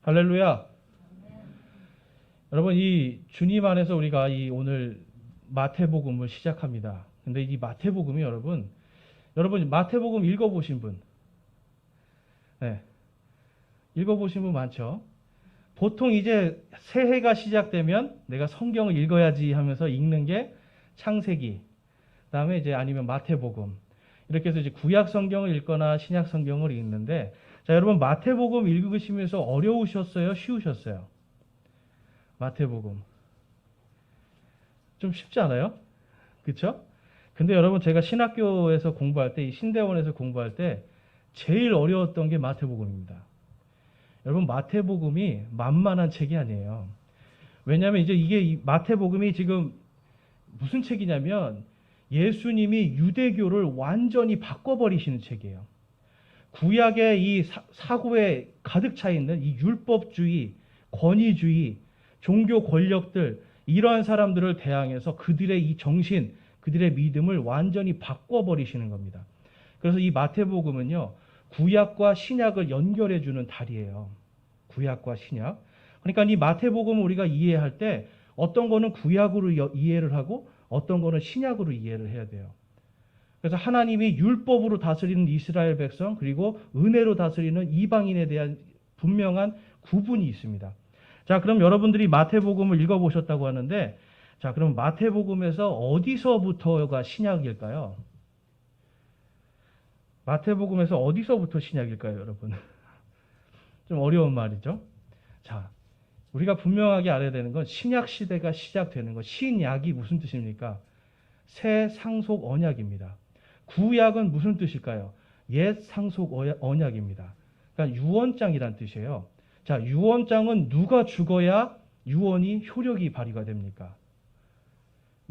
할렐루야. 여러분, 이 주님 안에서 우리가 이 오늘 마태복음을 시작합니다. 근데 이 마태복음이 여러분 마태복음 읽어보신 분, 네, 읽어보신 분 많죠? 보통 이제 새해가 시작되면 내가 성경을 읽어야지 하면서 읽는 게 창세기, 그다음에 이제 아니면 마태복음, 이렇게 해서 이제 구약 성경을 읽거나 신약 성경을 읽는데, 자, 여러분 마태복음 읽으시면서 어려우셨어요? 쉬우셨어요? 마태복음. 좀 쉽지 않아요? 그쵸? 근데 여러분 제가 신학교에서 공부할 때, 이 신대원에서 공부할 때 제일 어려웠던 게 마태복음입니다. 여러분 마태복음이 만만한 책이 아니에요. 왜냐하면 이제 이게 이 마태복음이 지금 무슨 책이냐면 예수님이 유대교를 완전히 바꿔버리시는 책이에요. 구약의 이 사고에 가득 차 있는 이 율법주의, 권위주의, 종교 권력들, 이러한 사람들을 대항해서 그들의 이 정신, 그들의 믿음을 완전히 바꿔버리시는 겁니다. 그래서 이 마태복음은요, 구약과 신약을 연결해주는 다리예요. 구약과 신약. 그러니까 이 마태복음을 우리가 이해할 때 어떤 거는 구약으로 이해를 하고 어떤 거는 신약으로 이해를 해야 돼요. 그래서 하나님이 율법으로 다스리는 이스라엘 백성, 그리고 은혜로 다스리는 이방인에 대한 분명한 구분이 있습니다. 자, 그럼 여러분들이 마태복음을 읽어보셨다고 하는데, 자, 그럼 마태복음에서 어디서부터가 신약일까요? 마태복음에서 어디서부터 신약일까요, 여러분? 좀 어려운 말이죠. 자, 우리가 분명하게 알아야 되는 건 신약 시대가 시작되는 것. 신약이 무슨 뜻입니까? 새 상속 언약입니다. 구약은 무슨 뜻일까요? 옛 상속 언약입니다. 그러니까 유언장이란 뜻이에요. 자, 유언장은 누가 죽어야 유언이 효력이 발휘가 됩니까?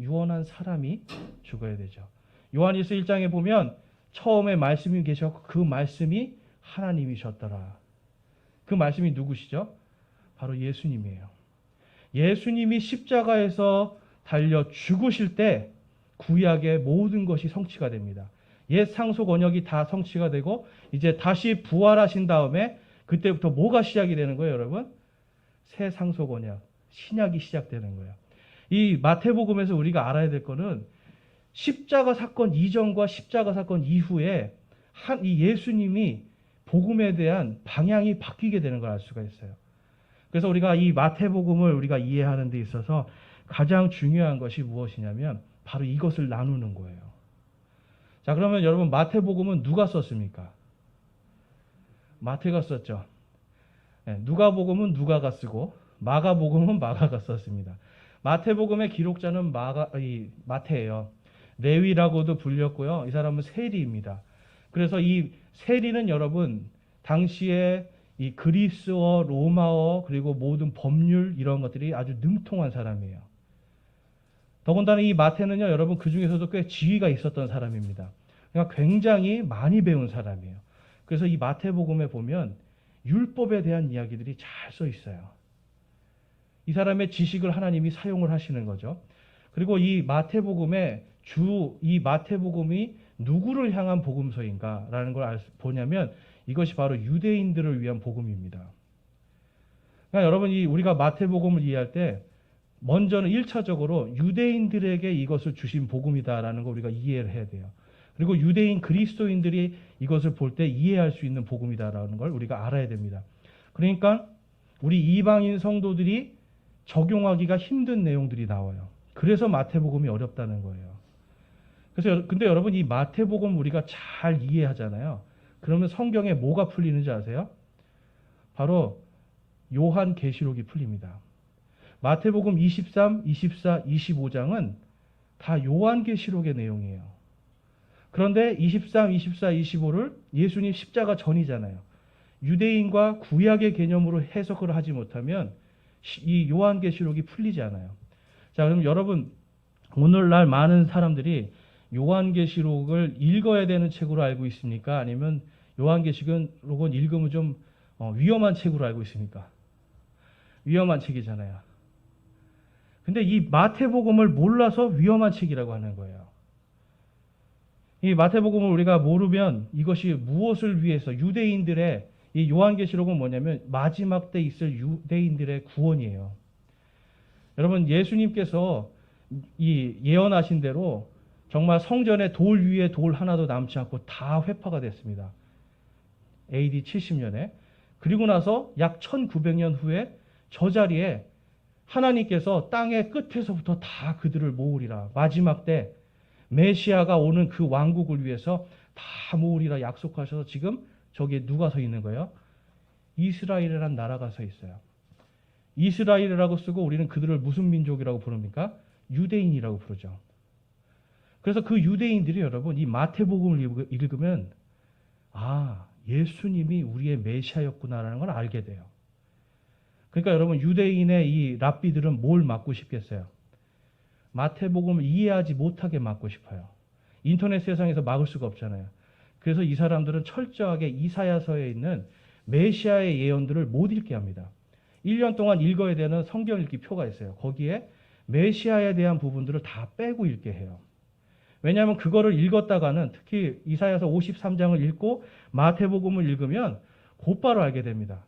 유언한 사람이 죽어야 되죠. 요한일서 1장에 보면 처음에 말씀이 계셨고 그 말씀이 하나님이셨더라. 그 말씀이 누구시죠? 바로 예수님이에요. 예수님이 십자가에서 달려 죽으실 때 구약의 모든 것이 성취가 됩니다. 옛 상속 언약이 다 성취가 되고 이제 다시 부활하신 다음에 그때부터 뭐가 시작이 되는 거예요, 여러분? 새 상속 언약, 신약이 시작되는 거예요. 이 마태복음에서 우리가 알아야 될 거는 십자가 사건 이전과 십자가 사건 이후에 이 예수님이 복음에 대한 방향이 바뀌게 되는 걸 알 수가 있어요. 그래서 우리가 이 마태복음을 우리가 이해하는 데 있어서 가장 중요한 것이 무엇이냐면 바로 이것을 나누는 거예요. 자, 그러면 여러분 마태복음은 누가 썼습니까? 마태가 썼죠. 네, 누가복음은 누가가 쓰고 마가복음은 마가가 썼습니다. 마태복음의 기록자는 마태예요. 레위라고도 불렸고요. 이 사람은 세리입니다. 그래서 이 세리는 여러분 당시에 이 그리스어, 로마어, 그리고 모든 법률 이런 것들이 아주 능통한 사람이에요. 더군다나 이 마태는요, 여러분 그 중에서도 꽤 지위가 있었던 사람입니다. 그러니까 굉장히 많이 배운 사람이에요. 그래서 이 마태복음에 보면 율법에 대한 이야기들이 잘 써 있어요. 이 사람의 지식을 하나님이 사용을 하시는 거죠. 그리고 이 마태복음이 누구를 향한 복음서인가라는 걸 보냐면 이것이 바로 유대인들을 위한 복음입니다. 그러니까 여러분이 우리가 마태복음을 이해할 때 먼저는 1차적으로 유대인들에게 이것을 주신 복음이다라는 걸 우리가 이해를 해야 돼요. 그리고 유대인 그리스도인들이 이것을 볼 때 이해할 수 있는 복음이다라는 걸 우리가 알아야 됩니다. 그러니까 우리 이방인 성도들이 적용하기가 힘든 내용들이 나와요. 그래서 마태복음이 어렵다는 거예요. 그래서 근데 여러분 이 마태복음 우리가 잘 이해하잖아요. 그러면 성경에 뭐가 풀리는지 아세요? 바로 요한계시록이 풀립니다. 마태복음 23, 24, 25장은 다 요한계시록의 내용이에요. 그런데 23, 24, 25를 예수님 십자가 전이잖아요. 유대인과 구약의 개념으로 해석을 하지 못하면 이 요한계시록이 풀리지 않아요. 자, 그럼 여러분 오늘날 많은 사람들이 요한계시록을 읽어야 되는 책으로 알고 있습니까? 아니면 요한계시록은 읽으면 좀 위험한 책으로 알고 있습니까? 위험한 책이잖아요. 근데 이 마태복음을 몰라서 위험한 책이라고 하는 거예요. 이 마태복음을 우리가 모르면 이것이 무엇을 위해서 유대인들의 이 요한계시록은 뭐냐면 마지막 때 있을 유대인들의 구원이에요. 여러분, 예수님께서 이 예언하신 대로 정말 성전에 돌 위에 돌 하나도 남지 않고 다 회파가 됐습니다. AD 70년에. 그리고 나서 약 1900년 후에 저 자리에 하나님께서 땅의 끝에서부터 다 그들을 모으리라. 마지막 때 메시아가 오는 그 왕국을 위해서 다 모으리라 약속하셔서 지금 저기에 누가 서 있는 거예요? 이스라엘이라는 나라가 서 있어요. 이스라엘이라고 쓰고 우리는 그들을 무슨 민족이라고 부릅니까? 유대인이라고 부르죠. 그래서 그 유대인들이 여러분 이 마태복음을 읽으면 아, 예수님이 우리의 메시아였구나라는 걸 알게 돼요. 그러니까 여러분 유대인의 이 랍비들은 뭘 막고 싶겠어요? 마태복음을 이해하지 못하게 막고 싶어요. 인터넷 세상에서 막을 수가 없잖아요. 그래서 이 사람들은 철저하게 이사야서에 있는 메시아의 예언들을 못 읽게 합니다. 1년 동안 읽어야 되는 성경 읽기 표가 있어요. 거기에 메시아에 대한 부분들을 다 빼고 읽게 해요. 왜냐하면 그거를 읽었다가는 특히 이사야서 53장을 읽고 마태복음을 읽으면 곧바로 알게 됩니다.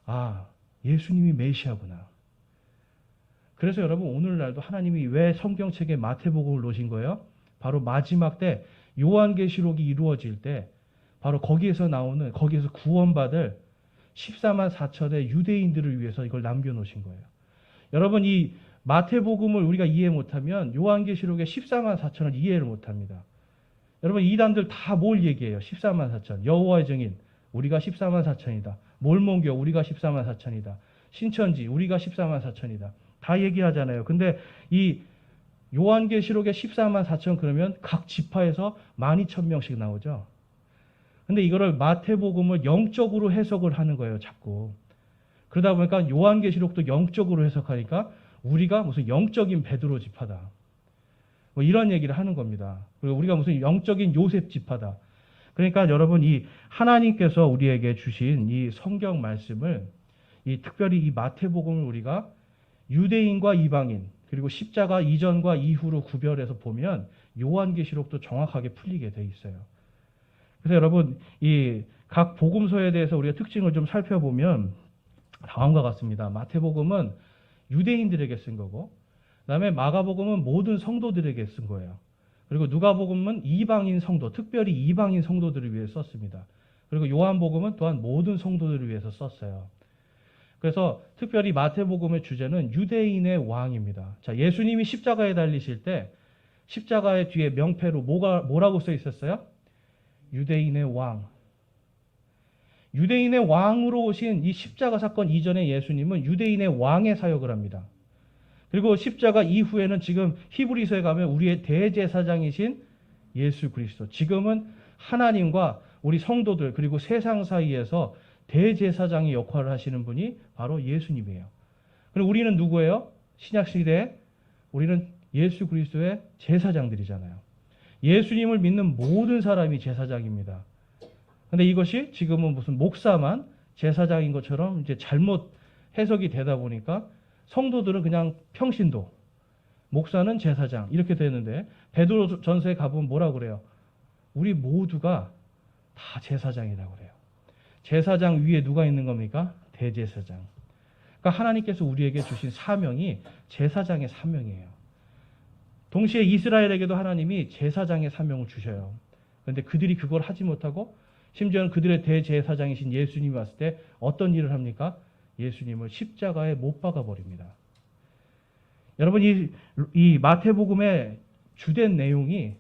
아, 예수님이 메시아구나. 그래서 여러분 오늘날도 하나님이 왜 성경책에 마태복음을 놓으신 거예요? 바로 마지막 때 요한계시록이 이루어질 때 바로 거기에서 나오는 거기에서 구원받을 14만 4천의 유대인들을 위해서 이걸 남겨놓으신 거예요. 여러분 이 마태복음을 우리가 이해 못하면 요한계시록의 14만 4천을 이해를 못합니다. 여러분 이단들 다 뭘 얘기해요? 14만 4천. 여호와의 증인 우리가 14만 4천이다. 몰몬교 우리가 14만 4천이다. 신천지 우리가 14만 4천이다. 다 얘기하잖아요. 근데 이 요한계시록의 14만 4천 그러면 각 지파에서 12,000명씩 나오죠. 근데 이거를 마태복음을 영적으로 해석을 하는 거예요, 자꾸. 그러다 보니까 요한계시록도 영적으로 해석하니까 우리가 무슨 영적인 베드로 지파다. 뭐 이런 얘기를 하는 겁니다. 그리고 우리가 무슨 영적인 요셉 지파다. 그러니까 여러분 이 하나님께서 우리에게 주신 이 성경 말씀을 이 특별히 이 마태복음을 우리가 유대인과 이방인 그리고 십자가 이전과 이후로 구별해서 보면 요한계시록도 정확하게 풀리게 돼 있어요. 그래서 여러분 이 각 복음서에 대해서 우리가 특징을 좀 살펴보면 다음과 같습니다. 마태복음은 유대인들에게 쓴 거고, 그다음에 마가복음은 모든 성도들에게 쓴 거예요. 그리고 누가복음은 이방인 성도, 특별히 이방인 성도들을 위해 썼습니다. 그리고 요한복음은 또한 모든 성도들을 위해서 썼어요. 그래서 특별히 마태복음의 주제는 유대인의 왕입니다. 자, 예수님이 십자가에 달리실 때 십자가의 뒤에 명패로 뭐라고 써 있었어요? 유대인의 왕. 유대인의 왕으로 오신 이 십자가 사건 이전에 예수님은 유대인의 왕의 사역을 합니다. 그리고 십자가 이후에는 지금 히브리서에 가면 우리의 대제사장이신 예수 그리스도. 지금은 하나님과 우리 성도들 그리고 세상 사이에서 대제사장의 역할을 하시는 분이 바로 예수님이에요. 그리고 우리는 누구예요? 신약시대에 우리는 예수 그리스도의 제사장들이잖아요. 예수님을 믿는 모든 사람이 제사장입니다. 근데 이것이 지금은 무슨 목사만 제사장인 것처럼 이제 잘못 해석이 되다 보니까 성도들은 그냥 평신도, 목사는 제사장 이렇게 되는데 베드로 전서에 가보면 뭐라고 그래요? 우리 모두가 다 제사장이라고 그래요. 제사장 위에 누가 있는 겁니까? 대제사장. 그러니까 하나님께서 우리에게 주신 사명이 제사장의 사명이에요. 동시에 이스라엘에게도 하나님이 제사장의 사명을 주셔요. 그런데 그들이 그걸 하지 못하고 심지어는 그들의 대제사장이신 예수님이 왔을 때 어떤 일을 합니까? 예수님을 십자가에 못 박아 버립니다. 여러분 이 마태복음의 주된 내용이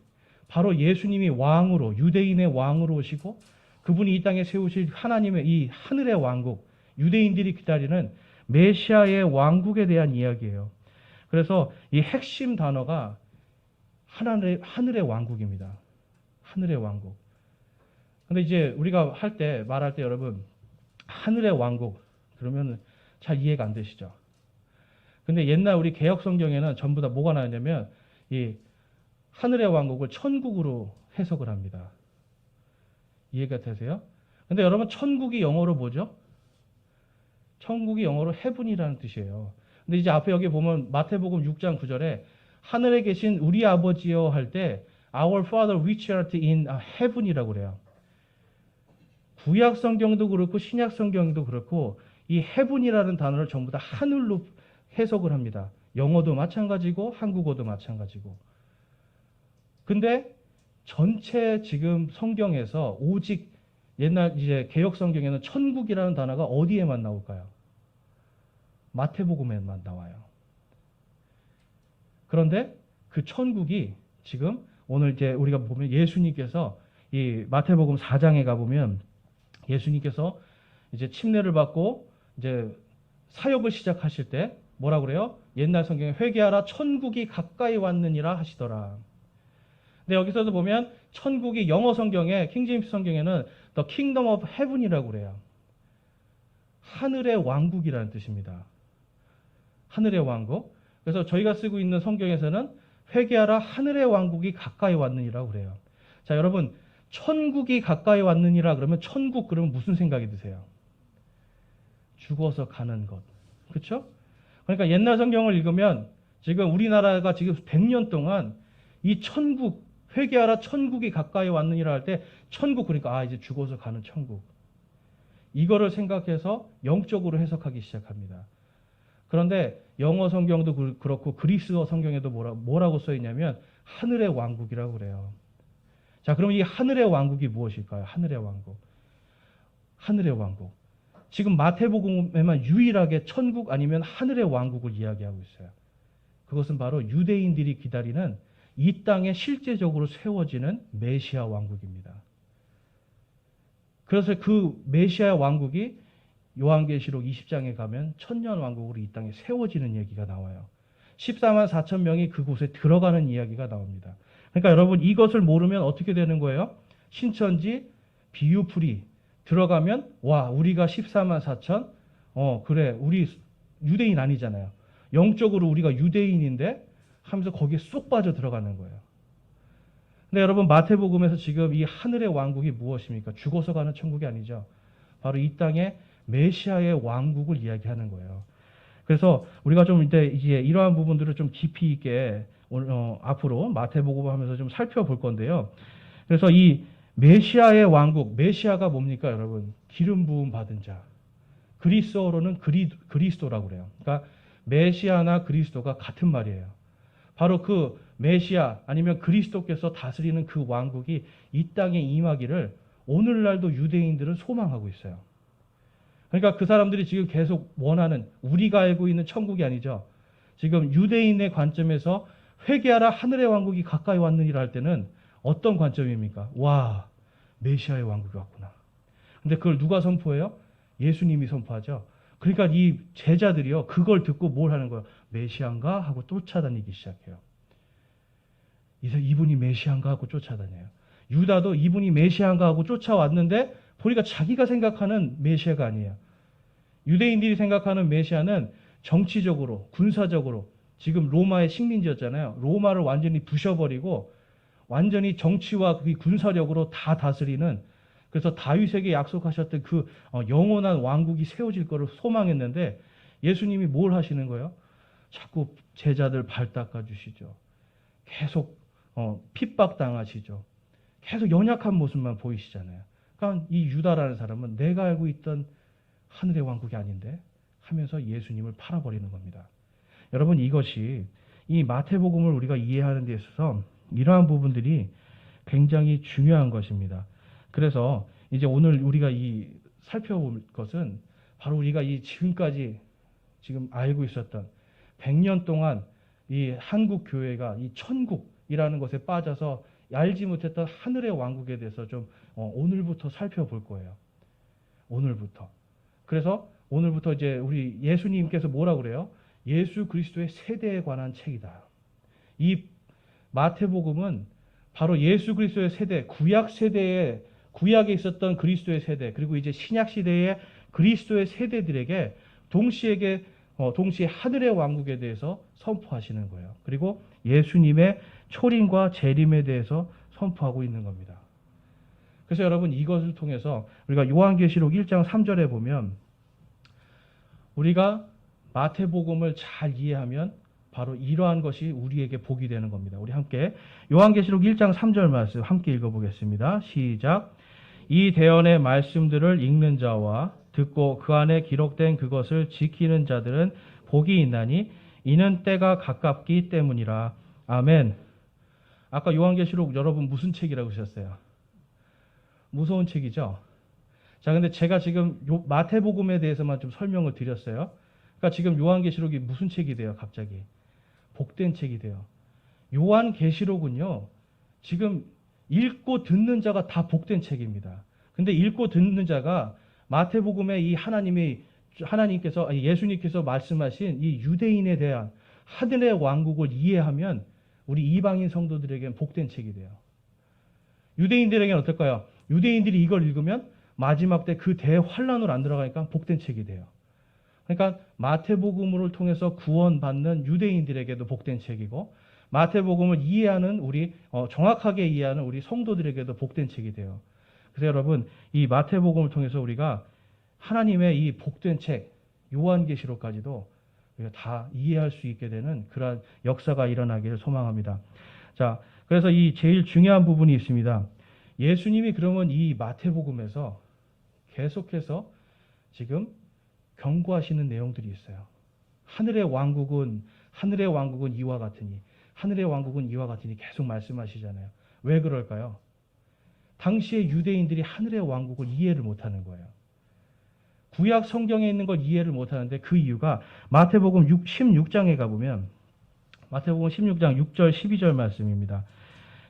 바로 예수님이 왕으로 유대인의 왕으로 오시고 그분이 이 땅에 세우실 하나님의 이 하늘의 왕국, 유대인들이 기다리는 메시아의 왕국에 대한 이야기예요. 그래서 이 핵심 단어가 하늘의 왕국입니다. 하늘의 왕국. 근데 이제 우리가 말할 때 여러분 하늘의 왕국 그러면 잘 이해가 안 되시죠? 근데 옛날 우리 개혁 성경에는 전부 다 뭐가 나왔냐면 이 하늘의 왕국을 천국으로 해석을 합니다. 이해가 되세요? 근데 여러분 천국이 영어로 뭐죠? 천국이 영어로 heaven이라는 뜻이에요. 근데 이제 앞에 여기 보면 마태복음 6장 9절에 하늘에 계신 우리 아버지여 할 때 Our Father which art in heaven이라고 그래요. 구약 성경도 그렇고 신약 성경도 그렇고 이 heaven이라는 단어를 전부 다 하늘로 해석을 합니다. 영어도 마찬가지고 한국어도 마찬가지고. 근데 전체 지금 성경에서 오직 옛날 이제 개역 성경에는 천국이라는 단어가 어디에만 나올까요? 마태복음에만 나와요. 그런데 그 천국이 지금 오늘 이제 우리가 보면 예수님께서 이 마태복음 4장에 가보면 예수님께서 이제 침례를 받고 이제 사역을 시작하실 때 뭐라 그래요? 옛날 성경에 회개하라 천국이 가까이 왔느니라 하시더라. 근데 여기서도 보면 천국이 영어 성경에 킹제임스 성경에는 The Kingdom of Heaven이라고 그래요. 하늘의 왕국이라는 뜻입니다. 하늘의 왕국. 그래서 저희가 쓰고 있는 성경에서는 회개하라 하늘의 왕국이 가까이 왔느니라고 그래요. 자, 여러분 천국이 가까이 왔느니라 그러면 천국 그러면 무슨 생각이 드세요? 죽어서 가는 것. 그렇죠? 그러니까 옛날 성경을 읽으면 지금 우리나라가 지금 100년 동안 이 천국 회개하라 천국이 가까이 왔느니라 할 때 천국 그러니까 이제 죽어서 가는 천국. 이거를 생각해서 영적으로 해석하기 시작합니다. 그런데 영어 성경도 그렇고 그리스어 성경에도 뭐라고 써 있냐면 하늘의 왕국이라고 그래요. 자, 그럼 이 하늘의 왕국이 무엇일까요? 하늘의 왕국. 하늘의 왕국. 지금 마태복음에만 유일하게 천국 아니면 하늘의 왕국을 이야기하고 있어요. 그것은 바로 유대인들이 기다리는 이 땅에 실제적으로 세워지는 메시아 왕국입니다. 그래서 그 메시아 왕국이 요한계시록 20장에 가면 천년 왕국으로 이 땅에 세워지는 얘기가 나와요. 14만 4천 명이 그곳에 들어가는 이야기가 나옵니다. 그러니까 여러분 이것을 모르면 어떻게 되는 거예요? 신천지 비유풀이 들어가면 우리가 14만 4천 그래 우리 유대인 아니잖아요. 영적으로 우리가 유대인인데 하면서 거기에 쏙 빠져 들어가는 거예요. 근데 여러분 마태복음에서 지금 이 하늘의 왕국이 무엇입니까? 죽어서 가는 천국이 아니죠. 바로 이 땅에 메시아의 왕국을 이야기하는 거예요. 그래서 우리가 좀 이제 이러한 부분들을 좀 깊이 있게 앞으로 마태복음 하면서 좀 살펴볼 건데요. 그래서 이 메시아의 왕국, 메시아가 뭡니까, 여러분? 기름 부음 받은 자. 그리스어로는 그리스도라고 그래요. 그러니까 메시아나 그리스도가 같은 말이에요. 바로 그 메시아 아니면 그리스도께서 다스리는 그 왕국이 이 땅에 임하기를 오늘날도 유대인들은 소망하고 있어요. 그러니까 그 사람들이 지금 계속 원하는 우리가 알고 있는 천국이 아니죠. 지금 유대인의 관점에서 회개하라 하늘의 왕국이 가까이 왔느니라 할 때는 어떤 관점입니까? 메시아의 왕국이 왔구나. 근데 그걸 누가 선포해요? 예수님이 선포하죠. 그러니까 이 제자들이요 그걸 듣고 뭘 하는 거예요? 메시아인가? 하고 쫓아다니기 시작해요. 이분이 메시아인가? 하고 쫓아다녀요. 유다도 이분이 메시아인가? 하고 쫓아왔는데 보니까 자기가 생각하는 메시아가 아니에요. 유대인들이 생각하는 메시아는 정치적으로 군사적으로 지금 로마의 식민지였잖아요. 로마를 완전히 부셔버리고 완전히 정치와 그 군사력으로 다 다스리는, 그래서 다윗에게 약속하셨던 그 영원한 왕국이 세워질 것을 소망했는데 예수님이 뭘 하시는 거예요? 자꾸 제자들 발 닦아주시죠. 계속 핍박당하시죠. 계속 연약한 모습만 보이시잖아요. 그러니까 이 유다라는 사람은 내가 알고 있던 하늘의 왕국이 아닌데 하면서 예수님을 팔아버리는 겁니다. 여러분 이것이 이 마태복음을 우리가 이해하는 데 있어서 이러한 부분들이 굉장히 중요한 것입니다. 그래서 이제 오늘 우리가 살펴볼 것은 바로 우리가 지금까지 지금 알고 있었던 100년 동안 이 한국 교회가 이 천국이라는 것에 빠져서 알지 못했던 하늘의 왕국에 대해서 좀 오늘부터 살펴볼 거예요. 오늘부터. 그래서 오늘부터 이제 우리 예수님께서 뭐라 그래요? 예수 그리스도의 세대에 관한 책이다. 이 마태복음은 바로 예수 그리스도의 세대, 구약에 있었던 그리스도의 세대, 그리고 이제 신약 시대의 그리스도의 세대들에게 동시에 하늘의 왕국에 대해서 선포하시는 거예요. 그리고 예수님의 초림과 재림에 대해서 선포하고 있는 겁니다. 그래서 여러분 이것을 통해서 우리가 요한계시록 1장 3절에 보면 우리가 마태복음을 잘 이해하면 바로 이러한 것이 우리에게 복이 되는 겁니다. 우리 함께 요한계시록 1장 3절 말씀 함께 읽어보겠습니다. 시작. 이 대언의 말씀들을 읽는 자와 듣고 그 안에 기록된 그것을 지키는 자들은 복이 있나니 이는 때가 가깝기 때문이라. 아멘. 아까 요한계시록 여러분 무슨 책이라고 하셨어요? 무서운 책이죠? 자, 근데 제가 지금 마태복음에 대해서만 좀 설명을 드렸어요. 그러니까 지금 요한계시록이 무슨 책이 돼요, 갑자기? 복된 책이 돼요. 요한계시록은요, 지금 읽고 듣는 자가 다 복된 책입니다. 근데 읽고 듣는 자가 마태복음에 이 예수님께서 말씀하신 이 유대인에 대한 하늘의 왕국을 이해하면 우리 이방인 성도들에게는 복된 책이 돼요. 유대인들에게는 어떨까요? 유대인들이 이걸 읽으면 마지막 때 그 대환란으로 안 들어가니까 복된 책이 돼요. 그러니까 마태복음을 통해서 구원받는 유대인들에게도 복된 책이고 마태복음을 이해하는 정확하게 이해하는 우리 성도들에게도 복된 책이 돼요. 그래서 여러분, 이 마태복음을 통해서 우리가 하나님의 이 복된 책 요한계시록까지도 우리가 다 이해할 수 있게 되는 그러한 역사가 일어나기를 소망합니다. 자, 그래서 이 제일 중요한 부분이 있습니다. 예수님이 그러면 이 마태복음에서 계속해서 지금 경고하시는 내용들이 있어요. 하늘의 왕국은 이와 같으니, 하늘의 왕국은 이와 같으니 계속 말씀하시잖아요. 왜 그럴까요? 당시의 유대인들이 하늘의 왕국을 이해를 못하는 거예요. 구약 성경에 있는 걸 이해를 못하는데 그 이유가 마태복음 16장에 가보면 마태복음 16장 6절 12절 말씀입니다.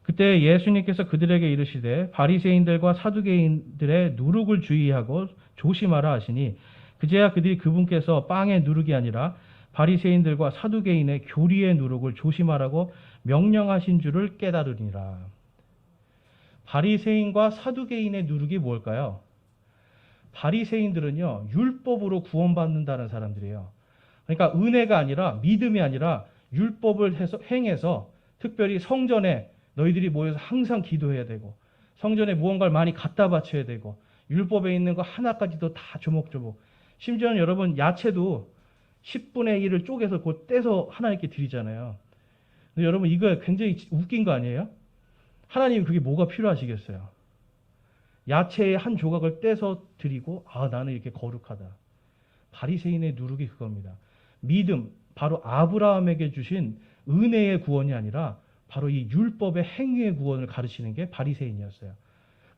그때 예수님께서 그들에게 이르시되 바리새인들과 사두개인들의 누룩을 주의하고 조심하라 하시니 그제야 그들이 그분께서 빵의 누룩이 아니라 바리새인들과 사두개인의 교리의 누룩을 조심하라고 명령하신 줄을 깨달으니라. 바리새인과 사두개인의 누룩이 뭘까요? 바리새인들은요, 율법으로 구원받는다는 사람들이에요. 그러니까 은혜가 아니라, 믿음이 아니라 율법을 행해서 특별히 성전에 너희들이 모여서 항상 기도해야 되고 성전에 무언가를 많이 갖다 바쳐야 되고 율법에 있는 거 하나까지도 다 조목조목. 심지어는 여러분 야채도 10분의 1을 쪼개서 곧 떼서 하나님께 드리잖아요. 근데 여러분 이거 굉장히 웃긴 거 아니에요? 하나님 그게 뭐가 필요하시겠어요? 야채의 한 조각을 떼서 드리고 나는 이렇게 거룩하다. 바리새인의 누룩이 그겁니다. 믿음, 바로 아브라함에게 주신 은혜의 구원이 아니라 바로 이 율법의 행위의 구원을 가르치는 게 바리새인이었어요.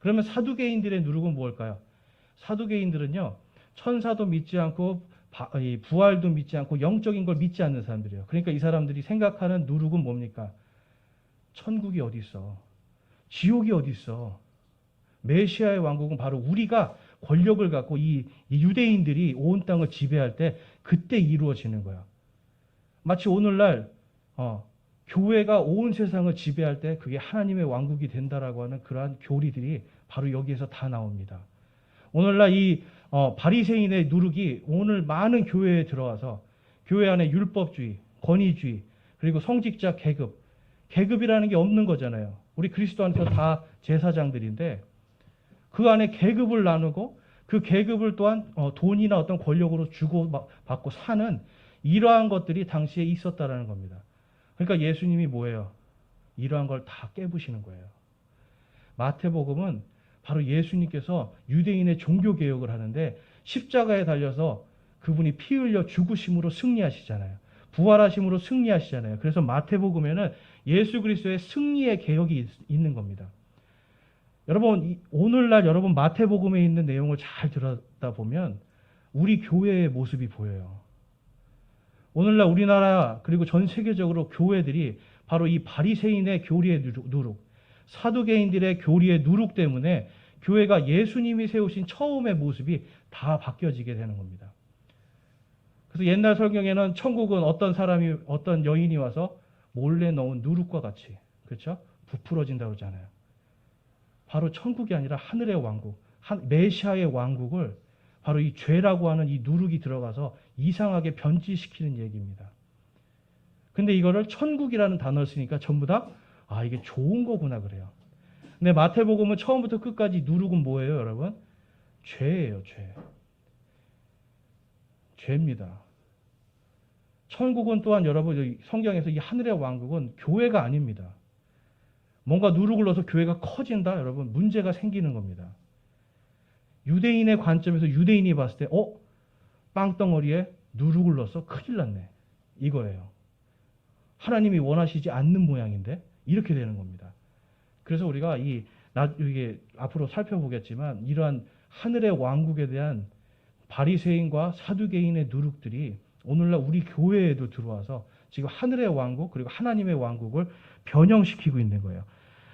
그러면 사두개인들의 누룩은 뭘까요? 사두개인들은요, 천사도 믿지 않고 부활도 믿지 않고 영적인 걸 믿지 않는 사람들이에요. 그러니까 이 사람들이 생각하는 누룩은 뭡니까? 천국이 어디 있어? 지옥이 어디 있어? 메시아의 왕국은 바로 우리가 권력을 갖고 이 유대인들이 온 땅을 지배할 때 그때 이루어지는 거야. 마치 오늘날 교회가 온 세상을 지배할 때 그게 하나님의 왕국이 된다라고 하는 그러한 교리들이 바로 여기에서 다 나옵니다. 오늘날 이 바리새인의 누룩이 오늘 많은 교회에 들어와서 교회 안에 율법주의, 권위주의, 그리고 성직자 계급이라는 게 없는 거잖아요. 우리 그리스도 안에서 다 제사장들인데 그 안에 계급을 나누고 그 계급을 또한 돈이나 어떤 권력으로 주고받고 사는 이러한 것들이 당시에 있었다라는 겁니다. 그러니까 예수님이 뭐예요? 이러한 걸 다 깨부시는 거예요. 마태복음은 바로 예수님께서 유대인의 종교개혁을 하는데 십자가에 달려서 그분이 피 흘려 죽으심으로 승리하시잖아요. 부활하심으로 승리하시잖아요. 그래서 마태복음에는 예수 그리스도의 승리의 개혁이 있는 겁니다. 여러분, 오늘날 여러분 마태복음에 있는 내용을 잘 들여다보면 우리 교회의 모습이 보여요. 오늘날 우리나라 그리고 전 세계적으로 교회들이 바로 이 바리새인의 교리의 누룩, 사두개인들의 교리의 누룩 때문에 교회가 예수님이 세우신 처음의 모습이 다 바뀌어지게 되는 겁니다. 그래서 옛날 성경에는 천국은 어떤 여인이 와서 몰래 넣은 누룩과 같이, 그렇죠? 부풀어진다고 하잖아요. 바로 천국이 아니라 하늘의 왕국, 메시아의 왕국을 바로 이 죄라고 하는 이 누룩이 들어가서 이상하게 변질시키는 얘기입니다. 근데 이거를 천국이라는 단어를 쓰니까 전부 다 이게 좋은 거구나 그래요. 근데 마태복음은 처음부터 끝까지 누룩은 뭐예요, 여러분? 죄예요, 죄. 죄입니다. 천국은 또한 여러분 성경에서 이 하늘의 왕국은 교회가 아닙니다. 뭔가 누룩을 넣어서 교회가 커진다? 여러분 문제가 생기는 겁니다. 유대인의 관점에서 유대인이 봤을 때 빵덩어리에 누룩을 넣어서 큰일 났네. 이거예요. 하나님이 원하시지 않는 모양인데 이렇게 되는 겁니다. 그래서 우리가 이게 앞으로 살펴보겠지만 이러한 하늘의 왕국에 대한 바리새인과 사두개인의 누룩들이 오늘날 우리 교회에도 들어와서 지금 하늘의 왕국 그리고 하나님의 왕국을 변형시키고 있는 거예요.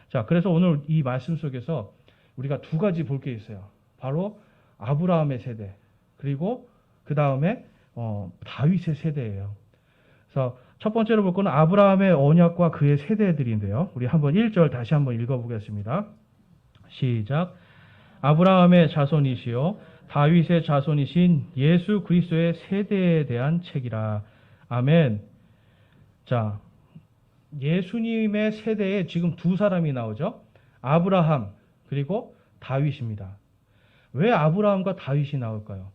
자, 그래서 오늘 이 말씀 속에서 우리가 두 가지 볼 게 있어요. 바로 아브라함의 세대 그리고 그 다음에 다윗의 세대예요. 그래서 첫 번째로 볼 거는 아브라함의 언약과 그의 세대들인데요. 우리 한번 1절 다시 한번 읽어보겠습니다. 시작. 아브라함의 자손이시요 다윗의 자손이신 예수 그리스도의 세대에 대한 책이라. 아멘. 자, 예수님의 세대에 지금 두 사람이 나오죠. 아브라함 그리고 다윗입니다. 왜 아브라함과 다윗이 나올까요?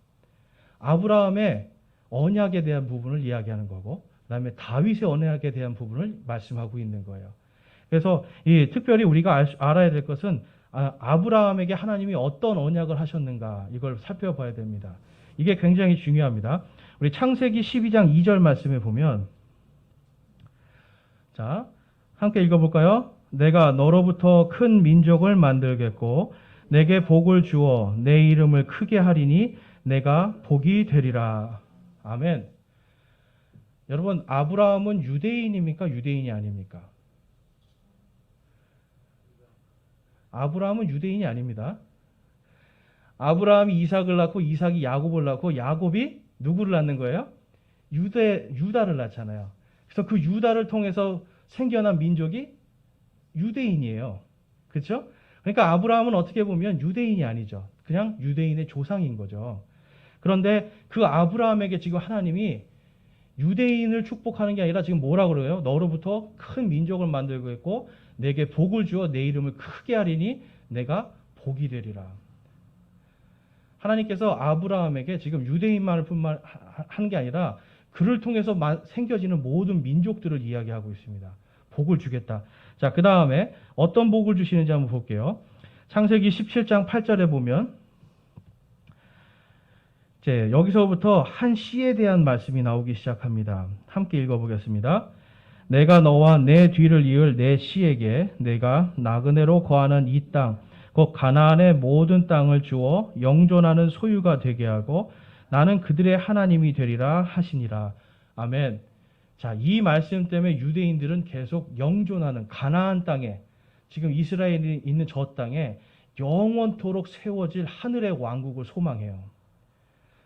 아브라함의 언약에 대한 부분을 이야기하는 거고 그 다음에 다윗의 언약에 대한 부분을 말씀하고 있는 거예요. 그래서 특별히 우리가 알아야 될 것은 아브라함에게 하나님이 어떤 언약을 하셨는가 이걸 살펴봐야 됩니다. 이게 굉장히 중요합니다. 우리 창세기 12장 2절 말씀에 보면 자, 함께 읽어볼까요? 내가 너로부터 큰 민족을 만들겠고 내게 복을 주어 내 이름을 크게 하리니 내가 복이 되리라. 아멘. 여러분, 아브라함은 유대인입니까? 유대인이 아닙니까? 아브라함은 유대인이 아닙니다. 아브라함이 이삭을 낳고 이삭이 야곱을 낳고 야곱이 누구를 낳는 거예요? 유다를 낳잖아요. 그래서 그 유다를 통해서 생겨난 민족이 유대인이에요. 그렇죠? 그러니까 아브라함은 어떻게 보면 유대인이 아니죠. 그냥 유대인의 조상인 거죠. 그런데 그 아브라함에게 지금 하나님이 유대인을 축복하는 게 아니라 지금 뭐라 그래요? 너로부터 큰 민족을 만들고 있고 내게 복을 주어 내 이름을 크게 하리니 내가 복이 되리라. 하나님께서 아브라함에게 지금 유대인만을 뿐만 한 게 아니라 그를 통해서 생겨지는 모든 민족들을 이야기하고 있습니다. 복을 주겠다. 자, 그 다음에 어떤 복을 주시는지 한번 볼게요. 창세기 17장 8절에 보면 이제 여기서부터 한 씨에 대한 말씀이 나오기 시작합니다. 함께 읽어보겠습니다. 내가 너와 내 뒤를 이을 내 씨에게 내가 나그네로 거하는 이 땅, 곧 가나안의 모든 땅을 주어 영존하는 소유가 되게 하고 나는 그들의 하나님이 되리라 하시니라. 아멘. 자, 이 말씀 때문에 유대인들은 계속 영존하는 가나안 땅에 지금 이스라엘이 있는 저 땅에 영원토록 세워질 하늘의 왕국을 소망해요.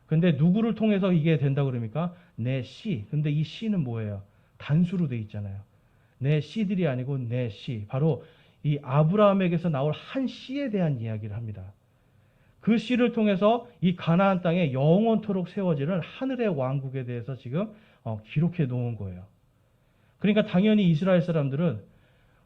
근데 누구를 통해서 이게 된다고 그럽니까? 내 씨. 근데 이 씨는 뭐예요? 단수로 돼 있잖아요. 내 씨들이 아니고 내 씨. 바로 이 아브라함에게서 나올 한 씨에 대한 이야기를 합니다. 그 씨를 통해서 이 가나안 땅에 영원토록 세워지는 하늘의 왕국에 대해서 지금 기록해 놓은 거예요. 그러니까 당연히 이스라엘 사람들은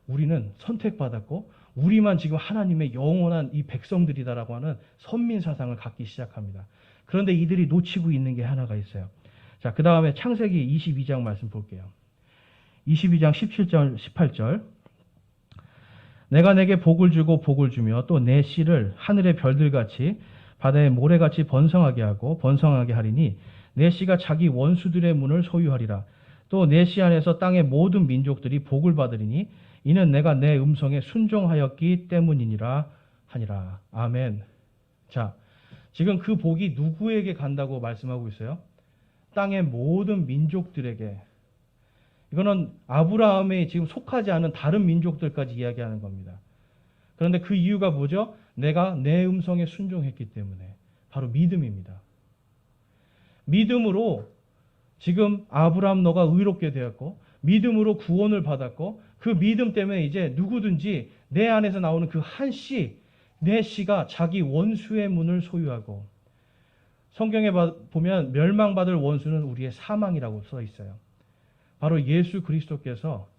우리는 선택받았고 우리만 지금 하나님의 영원한 이 백성들이다라고 하는 선민 사상을 갖기 시작합니다. 그런데 이들이 놓치고 있는 게 하나가 있어요. 자, 그 다음에 창세기 22장 말씀 볼게요. 22장 17절, 18절. 내가 내게 복을 주고 복을 주며 또 내 씨를 하늘의 별들같이 바다의 모래같이 번성하게 하고 번성하게 하리니 내 씨가 자기 원수들의 문을 소유하리라. 또 내 씨 안에서 땅의 모든 민족들이 복을 받으리니 이는 내가 내 음성에 순종하였기 때문이니라 하니라. 아멘. 자, 지금 그 복이 누구에게 간다고 말씀하고 있어요? 땅의 모든 민족들에게. 이거는 아브라함에 지금 속하지 않은 다른 민족들까지 이야기하는 겁니다. 그런데 그 이유가 뭐죠? 내가 내 음성에 순종했기 때문에. 바로 믿음입니다. 믿음으로 지금 아브라함 너가 의롭게 되었고 믿음으로 구원을 받았고 그 믿음 때문에 이제 누구든지 내 안에서 나오는 그 한 씨, 내 씨가 자기 원수의 문을 소유하고 성경에 보면 멸망받을 원수는 우리의 사망이라고 써 있어요. 바로 예수 그리스도께서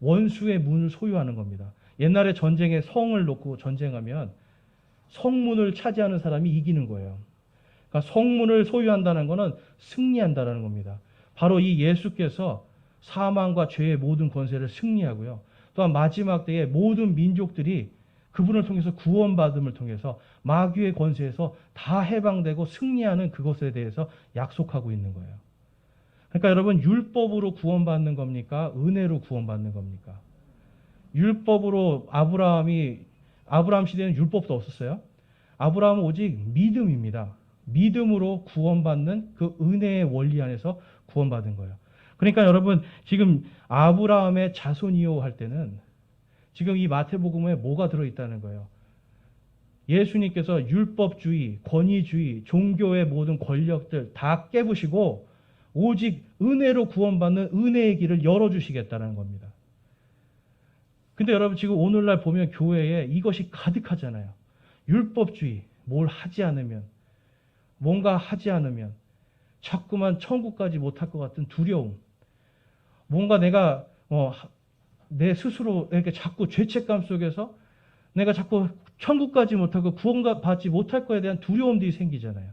원수의 문을 소유하는 겁니다. 옛날에 전쟁에 성을 놓고 전쟁하면 성문을 차지하는 사람이 이기는 거예요. 그러니까 성문을 소유한다는 것은 승리한다는 겁니다. 바로 이 예수께서 사망과 죄의 모든 권세를 승리하고요. 또한 마지막 때에 모든 민족들이 그분을 통해서 구원받음을 통해서 마귀의 권세에서 다 해방되고 승리하는 그것에 대해서 약속하고 있는 거예요. 그러니까 여러분, 율법으로 구원받는 겁니까? 은혜로 구원받는 겁니까? 율법으로 아브라함 시대에는 율법도 없었어요. 아브라함은 오직 믿음입니다. 믿음으로 구원받는 그 은혜의 원리 안에서 구원받은 거예요. 그러니까 여러분, 지금 아브라함의 자손이요 할 때는 지금 이 마태복음에 뭐가 들어있다는 거예요? 예수님께서 율법주의, 권위주의, 종교의 모든 권력들 다 깨부시고 오직 은혜로 구원받는 은혜의 길을 열어주시겠다는 겁니다. 근데 여러분, 지금 오늘날 보면 교회에 이것이 가득하잖아요. 율법주의, 뭔가 하지 않으면 자꾸만 천국 가지 못할 것 같은 두려움, 뭔가 내가 내 스스로 이렇게 자꾸 죄책감 속에서 내가 자꾸 천국 가지 못하고 구원받지 못할 거에 대한 두려움들이 생기잖아요.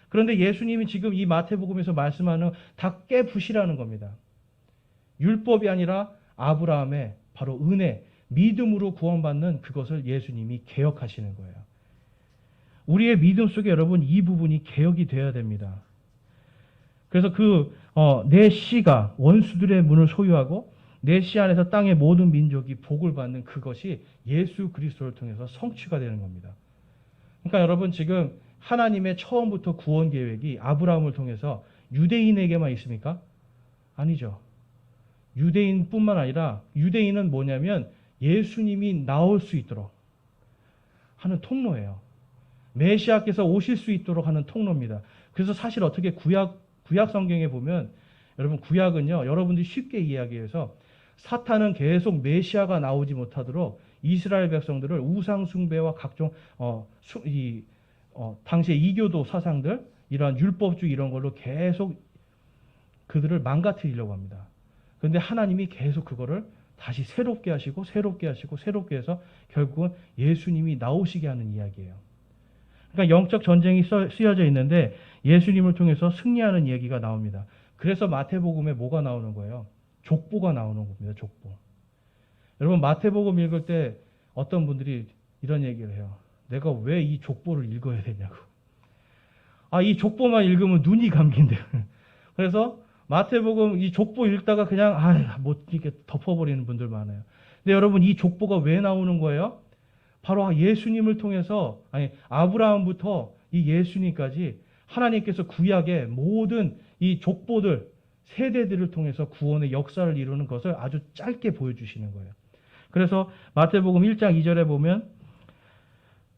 그런데 예수님이 지금 이 마태복음에서 말씀하는 다 깨부시라는 겁니다. 율법이 아니라 아브라함의 바로 은혜, 믿음으로 구원받는 그것을 예수님이 개혁하시는 거예요. 우리의 믿음 속에 여러분, 이 부분이 개혁이 되어야 됩니다. 그래서 내 씨가 원수들의 문을 소유하고 내 씨 안에서 땅의 모든 민족이 복을 받는 그것이 예수 그리스도를 통해서 성취가 되는 겁니다. 그러니까 여러분, 지금 하나님의 처음부터 구원 계획이 아브라함을 통해서 유대인에게만 있습니까? 아니죠. 유대인뿐만 아니라 유대인은 뭐냐면 예수님이 나올 수 있도록 하는 통로예요. 메시아께서 오실 수 있도록 하는 통로입니다. 그래서 사실 어떻게 구약 성경에 보면 여러분, 구약은요, 여러분들이 쉽게 이야기해서 사탄은 계속 메시아가 나오지 못하도록 이스라엘 백성들을 우상 숭배와 각종 당시의 이교도 사상들, 이러한 율법주의 이런 걸로 계속 그들을 망가뜨리려고 합니다. 그런데 하나님이 계속 그거를 다시 새롭게 하시고 새롭게 해서 결국은 예수님이 나오시게 하는 이야기예요. 그러니까 영적 전쟁이 쓰여져 있는데 예수님을 통해서 승리하는 얘기가 나옵니다. 그래서 마태복음에 뭐가 나오는 거예요? 족보가 나오는 겁니다. 족보. 여러분, 마태복음 읽을 때 어떤 분들이 이런 얘기를 해요. 내가 왜 이 족보를 읽어야 되냐고. 이 족보만 읽으면 눈이 감긴대요. 그래서 마태복음 이 족보 읽다가 그냥 못 이렇게 덮어버리는 분들 많아요. 근데 여러분, 이 족보가 왜 나오는 거예요? 바로 예수님을 통해서, 아브라함부터 이 예수님까지 하나님께서 구약의 모든 이 족보들, 세대들을 통해서 구원의 역사를 이루는 것을 아주 짧게 보여주시는 거예요. 그래서 마태복음 1장 2절에 보면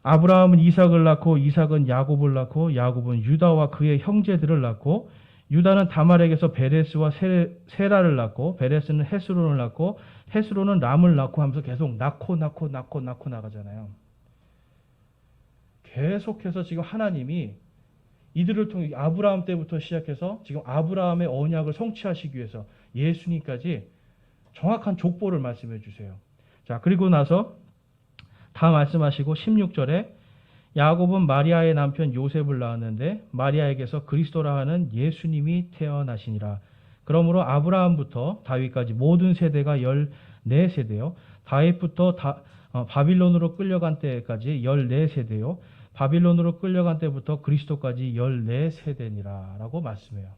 아브라함은 이삭을 낳고 이삭은 야곱을 낳고 야곱은 유다와 그의 형제들을 낳고 유다는 다말에게서 베레스와 세라를 낳고 베레스는 헤스론을 낳고 헤스론은 람을 낳고 하면서 계속 낳고 나가잖아요. 계속해서 지금 하나님이 이들을 통해 아브라함 때부터 시작해서 지금 아브라함의 언약을 성취하시기 위해서 예수님까지 정확한 족보를 말씀해 주세요. 자, 그리고 나서 다 말씀하시고 16절에 야곱은 마리아의 남편 요셉을 낳았는데 마리아에게서 그리스도라 하는 예수님이 태어나시니라. 그러므로 아브라함부터 다윗까지 모든 세대가 14세대요. 다윗부터 바빌론으로 끌려간 때까지 14세대요. 바빌론으로 끌려간 때부터 그리스도까지 14세대니라 라고 말씀해요.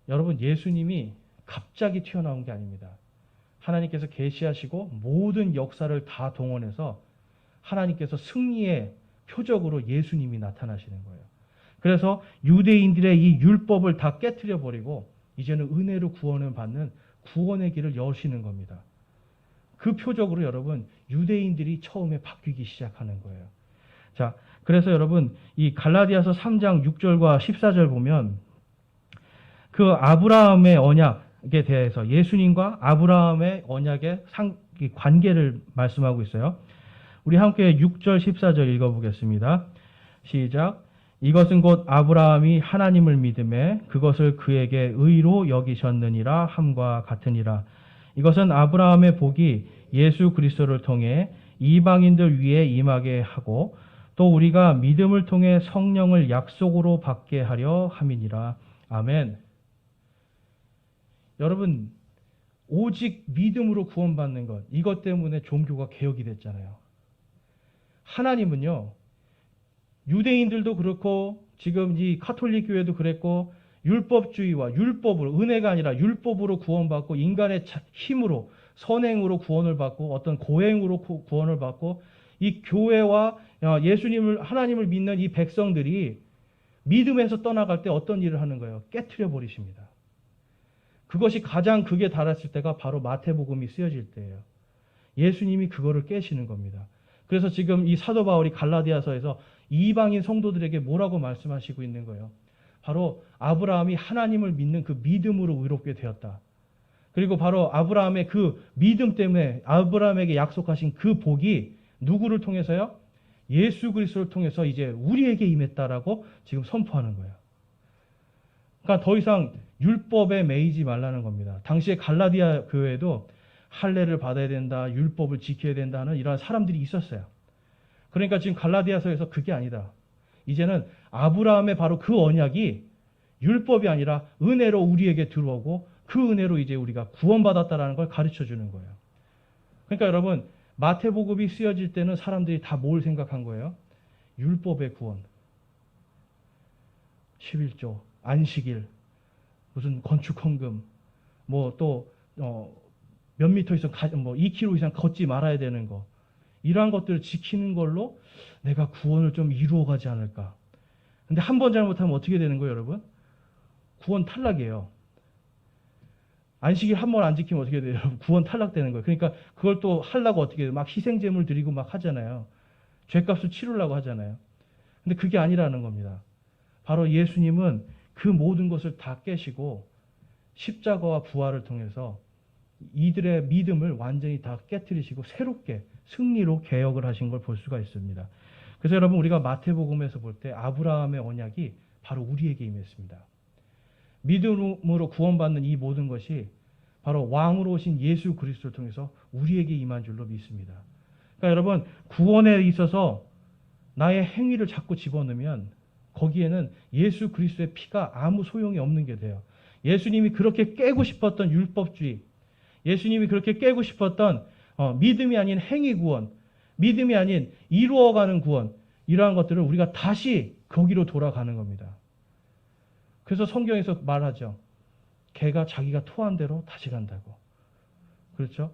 여러분, 예수님이 갑자기 튀어나온 게 아닙니다. 하나님께서 계시하시고 모든 역사를 다 동원해서 하나님께서 승리의 표적으로 예수님이 나타나시는 거예요. 그래서 유대인들의 이 율법을 다 깨트려 버리고 이제는 은혜로 구원을 받는 구원의 길을 여시는 겁니다. 그 표적으로 여러분, 유대인들이 처음에 바뀌기 시작하는 거예요. 자, 그래서 여러분, 이 갈라디아서 3장 6절과 14절 보면 그 아브라함의 언약에 대해서 예수님과 아브라함의 언약의 관계를 말씀하고 있어요. 우리 함께 6절 14절 읽어보겠습니다. 시작. 이것은 곧 아브라함이 하나님을 믿음에 그것을 그에게 의로 여기셨느니라 함과 같으니라. 이것은 아브라함의 복이 예수 그리스도를 통해 이방인들 위에 임하게 하고 또 우리가 믿음을 통해 성령을 약속으로 받게 하려 함이니라. 아멘. 여러분, 오직 믿음으로 구원받는 것, 이것 때문에 종교가 개혁이 됐잖아요. 하나님은요, 유대인들도 그렇고 지금 이 가톨릭 교회도 그랬고 율법주의와 율법으로, 은혜가 아니라 율법으로 구원받고 인간의 힘으로, 선행으로 구원을 받고 어떤 고행으로 구원을 받고 이 교회와 예수님을, 하나님을 믿는 이 백성들이 믿음에서 떠나갈 때 어떤 일을 하는 거예요? 깨트려 버리십니다. 그것이 가장 극에 달했을 때가 바로 마태복음이 쓰여질 때예요. 예수님이 그거를 깨시는 겁니다. 그래서 지금 이 사도 바울이 갈라디아서에서 이방인 성도들에게 뭐라고 말씀하시고 있는 거예요? 바로 아브라함이 하나님을 믿는 그 믿음으로 의롭게 되었다. 그리고 바로 아브라함의 그 믿음 때문에 아브라함에게 약속하신 그 복이 누구를 통해서요? 예수 그리스도를 통해서 이제 우리에게 임했다라고 지금 선포하는 거예요. 그러니까 더 이상 율법에 매이지 말라는 겁니다. 당시에 갈라디아 교회에도 할례를 받아야 된다, 율법을 지켜야 된다는 이러한 사람들이 있었어요. 그러니까 지금 갈라디아서에서 그게 아니다. 이제는 아브라함의 바로 그 언약이 율법이 아니라 은혜로 우리에게 들어오고 그 은혜로 이제 우리가 구원받았다라는 걸 가르쳐 주는 거예요. 그러니까 여러분, 마태복음이 쓰여질 때는 사람들이 다 뭘 생각한 거예요? 율법의 구원. 11조, 안식일, 무슨 건축헌금, 뭐 또 몇 미터 이상, 뭐 2km 이상 걷지 말아야 되는 거. 이러한 것들을 지키는 걸로 내가 구원을 좀 이루어가지 않을까. 근데 한 번 잘못하면 어떻게 되는 거예요, 여러분? 구원 탈락이에요. 안식일 한 번 안 지키면 어떻게 돼요? 구원 탈락되는 거예요. 그러니까 그걸 또 하려고 어떻게 해요? 막 희생제물 드리고 막 하잖아요. 죄값을 치르려고 하잖아요. 근데 그게 아니라는 겁니다. 바로 예수님은 그 모든 것을 다 깨시고 십자가와 부활을 통해서 이들의 믿음을 완전히 다 깨트리시고 새롭게 승리로 개혁을 하신 걸 볼 수가 있습니다. 그래서 여러분, 우리가 마태복음에서 볼 때 아브라함의 언약이 바로 우리에게 임했습니다. 믿음으로 구원받는 이 모든 것이 바로 왕으로 오신 예수 그리스도를 통해서 우리에게 임한 줄로 믿습니다. 그러니까 여러분, 구원에 있어서 나의 행위를 자꾸 집어넣으면 거기에는 예수 그리스도의 피가 아무 소용이 없는 게 돼요. 예수님이 그렇게 깨고 싶었던 율법주의, 예수님이 그렇게 깨고 싶었던 믿음이 아닌 행위 구원, 믿음이 아닌 이루어가는 구원, 이러한 것들을 우리가 다시 거기로 돌아가는 겁니다. 그래서 성경에서 말하죠. 개가 자기가 토한 대로 다시 간다고. 그렇죠?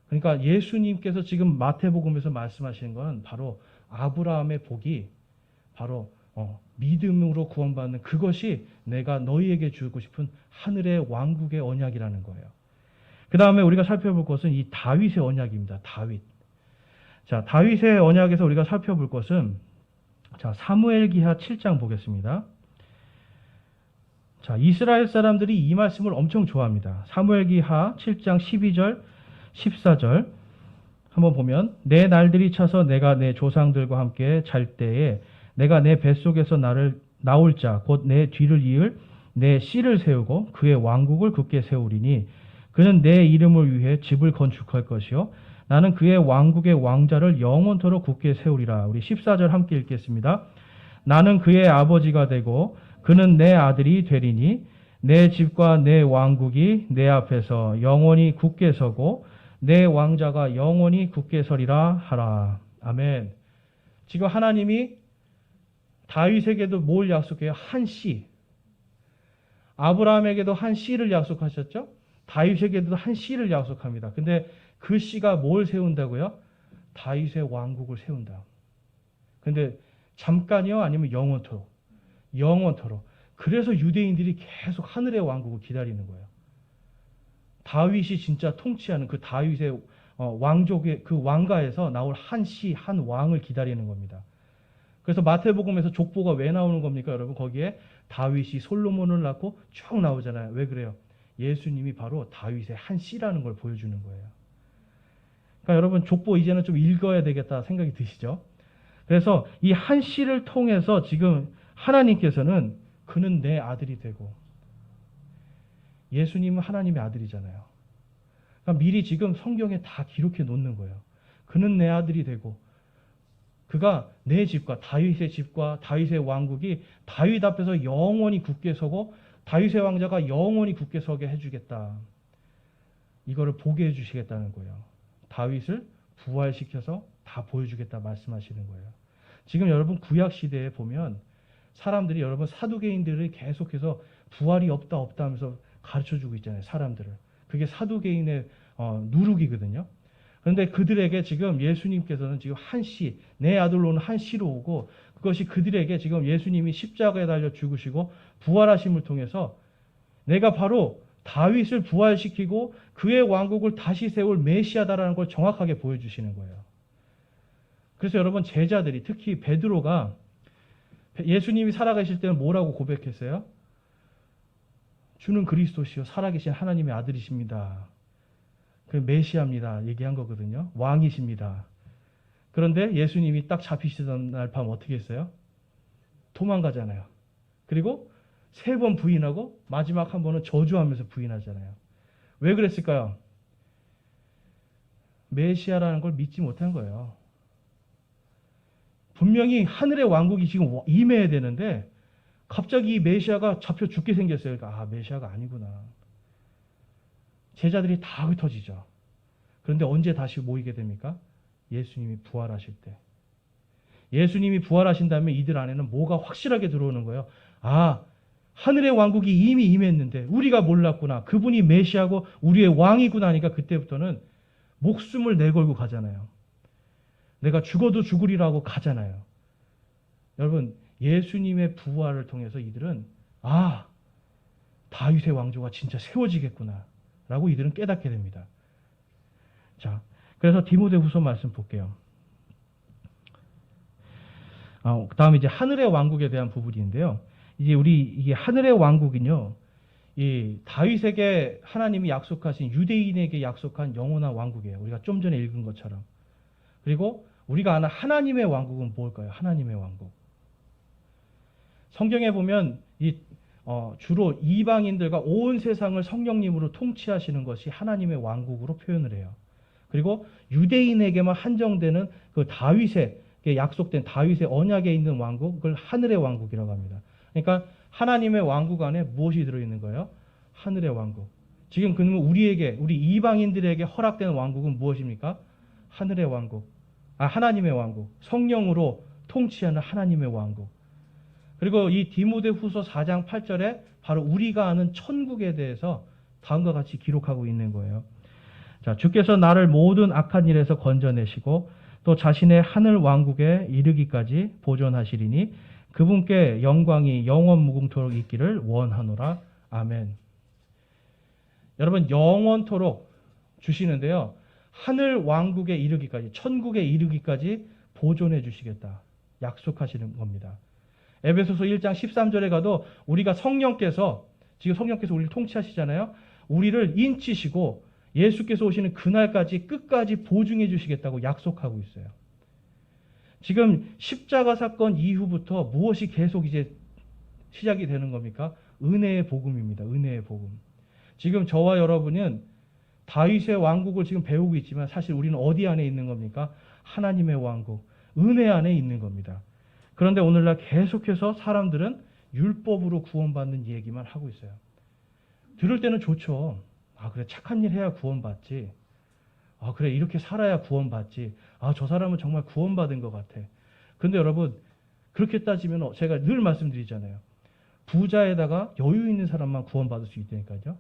그러니까 예수님께서 지금 마태복음에서 말씀하시는 건 바로 아브라함의 복이 바로 믿음으로 구원받는 그것이 내가 너희에게 주고 싶은 하늘의 왕국의 언약이라는 거예요. 그 다음에 우리가 살펴볼 것은 이 다윗의 언약입니다. 다윗. 자, 다윗의 언약에서 우리가 살펴볼 것은 자, 사무엘기하 7장 보겠습니다. 자, 이스라엘 사람들이 이 말씀을 엄청 좋아합니다. 사무엘기하 7장 12절, 14절 한번 보면 내 날들이 차서 내가 내 조상들과 함께 잘 때에 내가 내 뱃속에서 나올 자 곧 내 뒤를 이을 내 씨를 세우고 그의 왕국을 굳게 세우리니 그는 내 이름을 위해 집을 건축할 것이요 나는 그의 왕국의 왕자를 영원토록 굳게 세우리라. 우리 14절 함께 읽겠습니다. 나는 그의 아버지가 되고 그는 내 아들이 되리니 내 집과 내 왕국이 내 앞에서 영원히 굳게 서고 내 왕자가 영원히 굳게 서리라 하라. 아멘. 지금 하나님이 다윗에게도 뭘 약속해요? 한 씨. 아브라함에게도 한 씨를 약속하셨죠? 다윗에게도 한 씨를 약속합니다. 근데 그 씨가 뭘 세운다고요? 다윗의 왕국을 세운다. 근데 잠깐이요? 아니면 영원토록? 영원토록. 그래서 유대인들이 계속 하늘의 왕국을 기다리는 거예요. 다윗이 진짜 통치하는 그 다윗의 왕족의 그 왕가에서 나올 한 씨, 한 왕을 기다리는 겁니다. 그래서 마태복음에서 족보가 왜 나오는 겁니까, 여러분? 거기에 다윗이 솔로몬을 낳고 쭉 나오잖아요. 왜 그래요? 예수님이 바로 다윗의 한 씨라는 걸 보여주는 거예요. 그러니까 여러분, 족보 이제는 좀 읽어야 되겠다 생각이 드시죠? 그래서 이 한 씨를 통해서 지금 하나님께서는 그는 내 아들이 되고 예수님은 하나님의 아들이잖아요. 그러니까 미리 지금 성경에 다 기록해 놓는 거예요. 그는 내 아들이 되고 그가 내 집과 다윗의 왕국이 다윗 앞에서 영원히 굳게 서고 다윗의 왕자가 영원히 굳게 서게 해주겠다. 이거를 보게 해주시겠다는 거예요. 다윗을 부활시켜서 다 보여주겠다 말씀하시는 거예요. 지금 여러분 구약 시대에 보면 사람들이 여러분 사두개인들을 계속해서 부활이 없다 없다 하면서 가르쳐주고 있잖아요. 사람들을. 그게 사두개인의 누룩이거든요. 그런데 그들에게 지금 예수님께서는 지금 한 씨, 내 아들로는 한 씨로 오고 그것이 그들에게 지금 예수님이 십자가에 달려 죽으시고 부활하심을 통해서 내가 바로 다윗을 부활시키고 그의 왕국을 다시 세울 메시아다라는 걸 정확하게 보여주시는 거예요. 그래서 여러분 제자들이 특히 베드로가 예수님이 살아계실 때는 뭐라고 고백했어요? 주는 그리스도시요 살아계신 하나님의 아들이십니다. 그 메시아입니다. 얘기한 거거든요. 왕이십니다. 그런데 예수님이 딱 잡히시던 날 밤 어떻게 했어요? 도망가잖아요. 그리고 3번 부인하고 마지막 한 번은 저주하면서 부인하잖아요. 왜 그랬을까요? 메시아라는 걸 믿지 못한 거예요. 분명히 하늘의 왕국이 지금 임해야 되는데 갑자기 이 메시아가 잡혀 죽게 생겼어요. 그러니까 메시아가 아니구나. 제자들이 다 흩어지죠. 그런데 언제 다시 모이게 됩니까? 예수님이 부활하실 때. 예수님이 부활하신 다음에 이들 안에는 뭐가 확실하게 들어오는 거예요. 하늘의 왕국이 이미 임했는데 우리가 몰랐구나. 그분이 메시아고 우리의 왕이구나 하니까 그때부터는 목숨을 내걸고 가잖아요. 내가 죽어도 죽으리라고 가잖아요. 여러분 예수님의 부활을 통해서 이들은 다윗의 왕조가 진짜 세워지겠구나 라고 이들은 깨닫게 됩니다. 자, 그래서 디모데후서 말씀 볼게요. 그 다음에 이제 하늘의 왕국에 대한 부분인데요. 이제 이게 하늘의 왕국은요, 이 다윗에게 하나님이 약속하신 유대인에게 약속한 영원한 왕국이에요. 우리가 좀 전에 읽은 것처럼. 그리고 우리가 아는 하나님의 왕국은 뭘까요? 하나님의 왕국. 성경에 보면 주로 이방인들과 온 세상을 성령님으로 통치하시는 것이 하나님의 왕국으로 표현을 해요. 그리고 유대인에게만 한정되는 그 다윗에게 약속된 다윗의 언약에 있는 왕국을 하늘의 왕국이라고 합니다. 그러니까 하나님의 왕국 안에 무엇이 들어있는 거예요? 하늘의 왕국. 지금 그러면 우리 이방인들에게 허락된 왕국은 무엇입니까? 하늘의 왕국. 하나님의 왕국. 성령으로 통치하는 하나님의 왕국. 그리고 이 디모데후서 4장 8절에 바로 우리가 아는 천국에 대해서 다음과 같이 기록하고 있는 거예요. 자, 주께서 나를 모든 악한 일에서 건져내시고 또 자신의 하늘 왕국에 이르기까지 보존하시리니 그분께 영광이 영원 무궁토록 있기를 원하노라. 아멘. 여러분 영원토록 주시는데요. 하늘 왕국에 이르기까지, 천국에 이르기까지 보존해 주시겠다. 약속하시는 겁니다. 에베소서 1장 13절에 가도 우리가 성령께서 우리를 통치하시잖아요. 우리를 인치시고 예수께서 오시는 그날까지 끝까지 보증해 주시겠다고 약속하고 있어요. 지금 십자가 사건 이후부터 무엇이 계속 이제 시작이 되는 겁니까? 은혜의 복음입니다. 은혜의 복음. 지금 저와 여러분은 다윗의 왕국을 지금 배우고 있지만 사실 우리는 어디 안에 있는 겁니까? 하나님의 왕국, 은혜 안에 있는 겁니다. 그런데 오늘날 계속해서 사람들은 율법으로 구원받는 얘기만 하고 있어요. 들을 때는 좋죠. 그래 착한 일 해야 구원받지. 그래 이렇게 살아야 구원받지. 저 사람은 정말 구원받은 것 같아. 그런데 여러분 그렇게 따지면 제가 늘 말씀드리잖아요. 부자에다가 여유 있는 사람만 구원받을 수 있다니까요.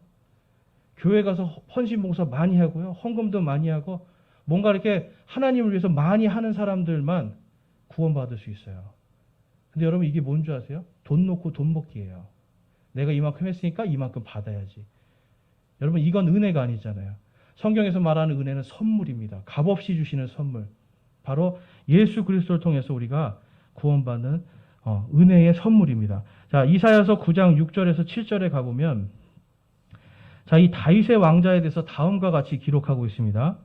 교회 가서 헌신봉사 많이 하고요. 헌금도 많이 하고 뭔가 이렇게 하나님을 위해서 많이 하는 사람들만 구원받을 수 있어요. 근데 여러분 이게 뭔지 아세요? 돈 놓고 돈 먹기예요. 내가 이만큼 했으니까 이만큼 받아야지. 여러분 이건 은혜가 아니잖아요. 성경에서 말하는 은혜는 선물입니다. 값없이 주시는 선물. 바로 예수 그리스도를 통해서 우리가 구원받는 은혜의 선물입니다. 자, 이사야서 9장 6절에서 7절에 가보면 이 다윗의 왕자에 대해서 다음과 같이 기록하고 있습니다.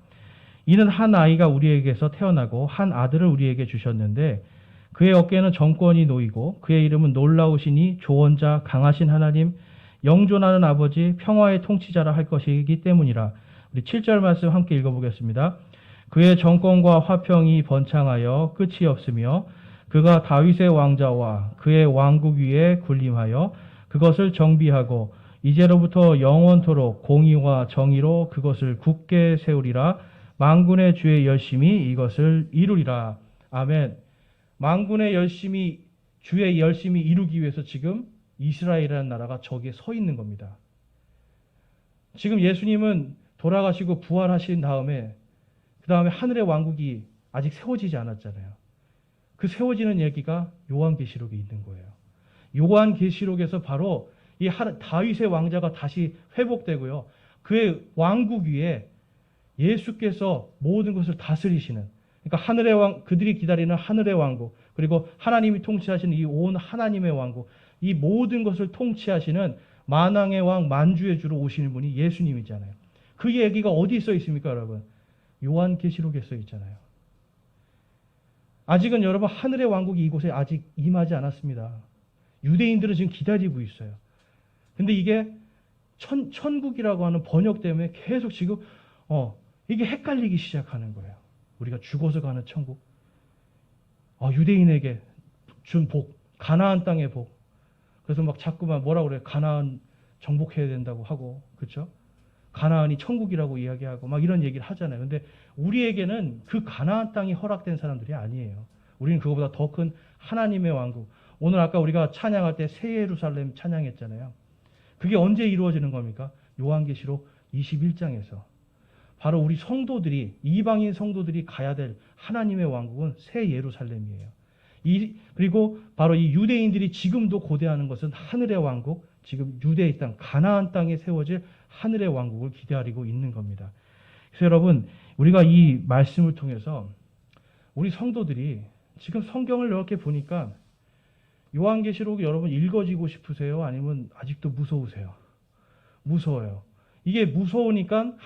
이는 한 아이가 우리에게서 태어나고 한 아들을 우리에게 주셨는데 그의 어깨에는 정권이 놓이고 그의 이름은 놀라우시니 조언자 강하신 하나님 영존하는 아버지 평화의 통치자라 할 것이기 때문이라. 우리 7절 말씀 함께 읽어보겠습니다. 그의 정권과 화평이 번창하여 끝이 없으며 그가 다윗의 왕자와 그의 왕국 위에 군림하여 그것을 정비하고 이제로부터 영원토록 공의와 정의로 그것을 굳게 세우리라. 만군의 주의 열심히 이것을 이루리라. 아멘. 만군의 열심히 주의 열심히 이루기 위해서 지금 이스라엘이라는 나라가 저기에 서 있는 겁니다. 지금 예수님은 돌아가시고 부활하신 다음에 그 다음에 하늘의 왕국이 아직 세워지지 않았잖아요. 그 세워지는 얘기가 요한계시록에 있는 거예요. 요한계시록에서 바로 이 다윗의 왕자가 다시 회복되고요. 그의 왕국 위에 예수께서 모든 것을 다스리시는, 그러니까 하늘의 왕, 그들이 기다리는 하늘의 왕국, 그리고 하나님이 통치하시는 이 온 하나님의 왕국, 이 모든 것을 통치하시는 만왕의 왕, 만주의 주로 오시는 분이 예수님이잖아요. 그 얘기가 어디 써 있습니까, 여러분? 요한계시록에 써 있잖아요. 아직은 여러분 하늘의 왕국이 이곳에 아직 임하지 않았습니다. 유대인들은 지금 기다리고 있어요. 근데 이게 천국이라고 하는 번역 때문에 계속 지금 이게 헷갈리기 시작하는 거예요. 우리가 죽어서 가는 천국, 유대인에게 준 복, 가나안 땅의 복. 그래서 막 자꾸만 뭐라고 그래요? 가나안 정복해야 된다고 하고, 그렇죠? 가나안이 천국이라고 이야기하고 막 이런 얘기를 하잖아요. 근데 우리에게는 그 가나안 땅이 허락된 사람들이 아니에요. 우리는 그거보다 더 큰 하나님의 왕국. 오늘 아까 우리가 찬양할 때 새 예루살렘 찬양했잖아요. 그게 언제 이루어지는 겁니까? 요한계시록 21장에서. 바로 우리 성도들이, 이방인 성도들이 가야 될 하나님의 왕국은 새 예루살렘이에요. 그리고 바로 이 유대인들이 지금도 고대하는 것은 하늘의 왕국, 지금 유대의 땅, 가나안 땅에 세워질 하늘의 왕국을 기다리고 있는 겁니다. 그래서 여러분, 우리가 이 말씀을 통해서 우리 성도들이 지금 성경을 이렇게 보니까 요한계시록이 여러분 읽어지고 싶으세요? 아니면 아직도 무서우세요? 무서워요. 이게 무서우니까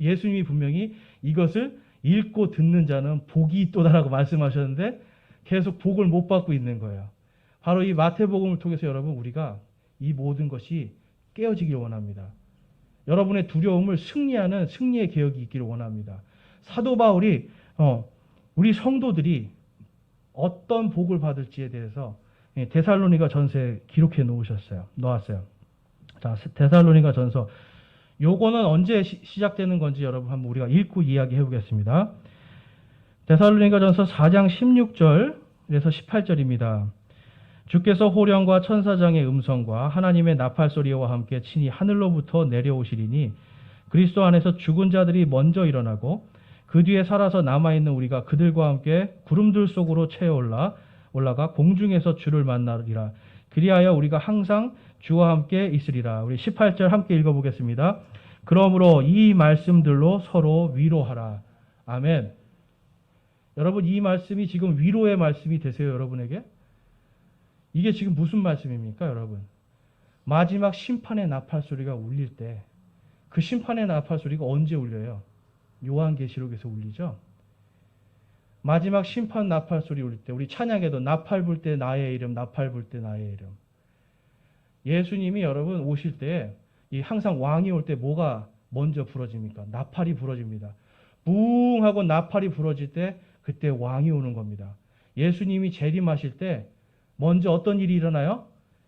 예수님이 분명히 이것을 읽고 듣는 자는 복이 있도다라고 말씀하셨는데 계속 복을 못 받고 있는 거예요. 바로 이 마태복음을 통해서 여러분 우리가 이 모든 것이 깨어지길 원합니다. 여러분의 두려움을 승리하는 승리의 개혁이 있기를 원합니다. 사도 바울이 우리 성도들이 어떤 복을 받을지에 대해서 데살로니가 전서에 기록해 놓았어요. 자, 데살로니가 전서. 요거는 언제 시작되는 건지 여러분 한번 우리가 읽고 이야기해 보겠습니다. 데살로니가 전서 4장 16절에서 18절입니다. 주께서 호령과 천사장의 음성과 하나님의 나팔 소리와 함께 친히 하늘로부터 내려오시리니 그리스도 안에서 죽은 자들이 먼저 일어나고 그 뒤에 살아서 남아있는 우리가 그들과 함께 구름들 속으로 채어 올라가 공중에서 주를 만나리라. 그리하여 우리가 항상 주와 함께 있으리라. 우리 18절 함께 읽어보겠습니다. 그러므로 이 말씀들로 서로 위로하라. 아멘. 여러분, 이 말씀이 지금 위로의 말씀이 되세요, 여러분에게? 이게 지금 무슨 말씀입니까, 여러분? 마지막 심판의 나팔 소리가 울릴 때, 그 심판의 나팔 소리가 언제 울려요? 요한계시록에서 울리죠? 마지막 심판 나팔 소리 울릴 때, 우리 찬양에도 나팔 불 때 나의 이름, 나팔 불 때 나의 이름. 예수님이 여러분 오실 때, 항상 왕이 올 때 뭐가 먼저 부러집니까? 나팔이 부러집니다. 붕 하고 나팔이 부러질 때, 그때 왕이 오는 겁니다. 예수님이 재림하실 때, 먼저 어떤 일이 일어나요?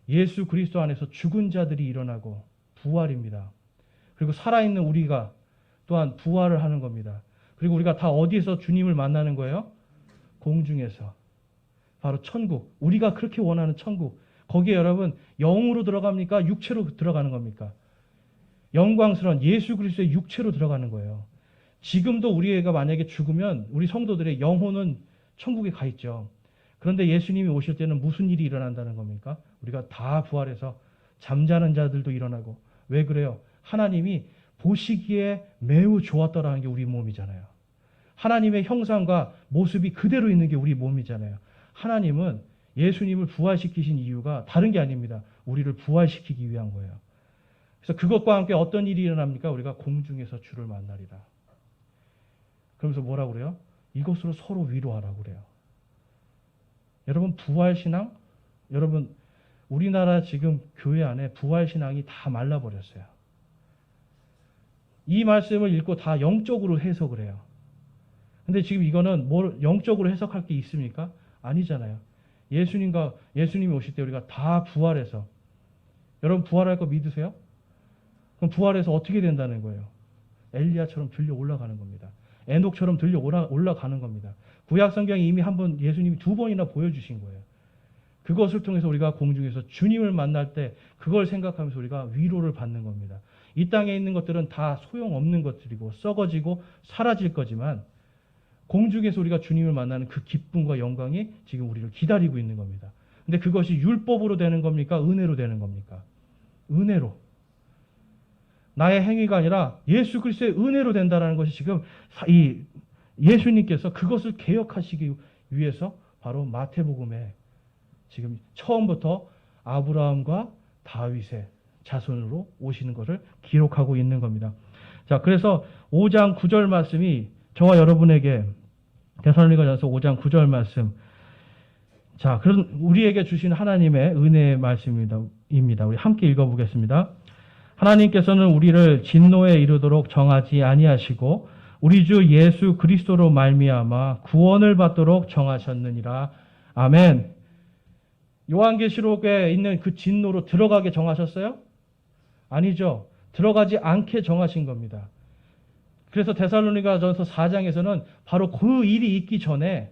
예수 그리스도 안에서 죽은 자들이 일어나고 부활입니다. 그리고 살아있는 우리가 또한 부활을 하는 겁니다. 그리고 우리가 다 어디에서 주님을 만나는 거예요? 공중에서. 바로 천국. 우리가 그렇게 원하는 천국. 거기에 여러분 영으로 들어갑니까? 육체로 들어가는 겁니까? 영광스러운 예수 그리스도의 육체로 들어가는 거예요. 지금도 우리가 만약에 죽으면 우리 성도들의 영혼은 천국에 가 있죠. 그런데 예수님이 오실 때는 무슨 일이 일어난다는 겁니까? 우리가 다 부활해서 잠자는 자들도 일어나고. 왜 그래요? 하나님이 보시기에 매우 좋았더라는 게 우리 몸이잖아요. 하나님의 형상과 모습이 그대로 있는 게 우리 몸이잖아요. 하나님은 예수님을 부활시키신 이유가 다른 게 아닙니다. 우리를 부활시키기 위한 거예요. 그래서 그것과 함께 어떤 일이 일어납니까? 우리가 공중에서 주를 만나리라. 그러면서 뭐라고 그래요? 이것으로 서로 위로하라고 그래요. 여러분 부활신앙? 여러분 우리나라 지금 교회 안에 부활신앙이 다 말라버렸어요. 이 말씀을 읽고 다 영적으로 해석을 해요. 근데 지금 이거는 뭘 영적으로 해석할 게 있습니까? 아니잖아요. 예수님이 오실 때 우리가 다 부활해서, 여러분 부활할 거 믿으세요? 그럼 부활해서 어떻게 된다는 거예요? 엘리야처럼 들려 올라가는 겁니다. 에녹처럼 들려 올라가는 겁니다. 구약 성경에 이미 한 번 예수님이 2번이나 보여주신 거예요. 그것을 통해서 우리가 공중에서 주님을 만날 때 그걸 생각하면서 우리가 위로를 받는 겁니다. 이 땅에 있는 것들은 다 소용없는 것들이고 썩어지고 사라질 거지만 공중에서 우리가 주님을 만나는 그 기쁨과 영광이 지금 우리를 기다리고 있는 겁니다. 근데 그것이 율법으로 되는 겁니까? 은혜로 되는 겁니까? 은혜로. 나의 행위가 아니라 예수 그리스도의 은혜로 된다는 것이 지금 이 예수님께서 그것을 개혁하시기 위해서 바로 마태복음에 지금 처음부터 아브라함과 다윗의 자손으로 오시는 것을 기록하고 있는 겁니다. 자, 그래서 5장 9절 말씀이 저와 여러분에게 데살로니가전서 5장 9절 말씀. 자, 그런 우리에게 주신 하나님의 은혜의 말씀입니다. 우리 함께 읽어보겠습니다. 하나님께서는 우리를 진노에 이르도록 정하지 아니하시고 우리 주 예수 그리스도로 말미암아 구원을 받도록 정하셨느니라. 아멘. 요한계시록에 있는 그 진노로 들어가게 정하셨어요? 아니죠. 들어가지 않게 정하신 겁니다. 그래서 데살로니가전서 4장에서는 바로 그 일이 있기 전에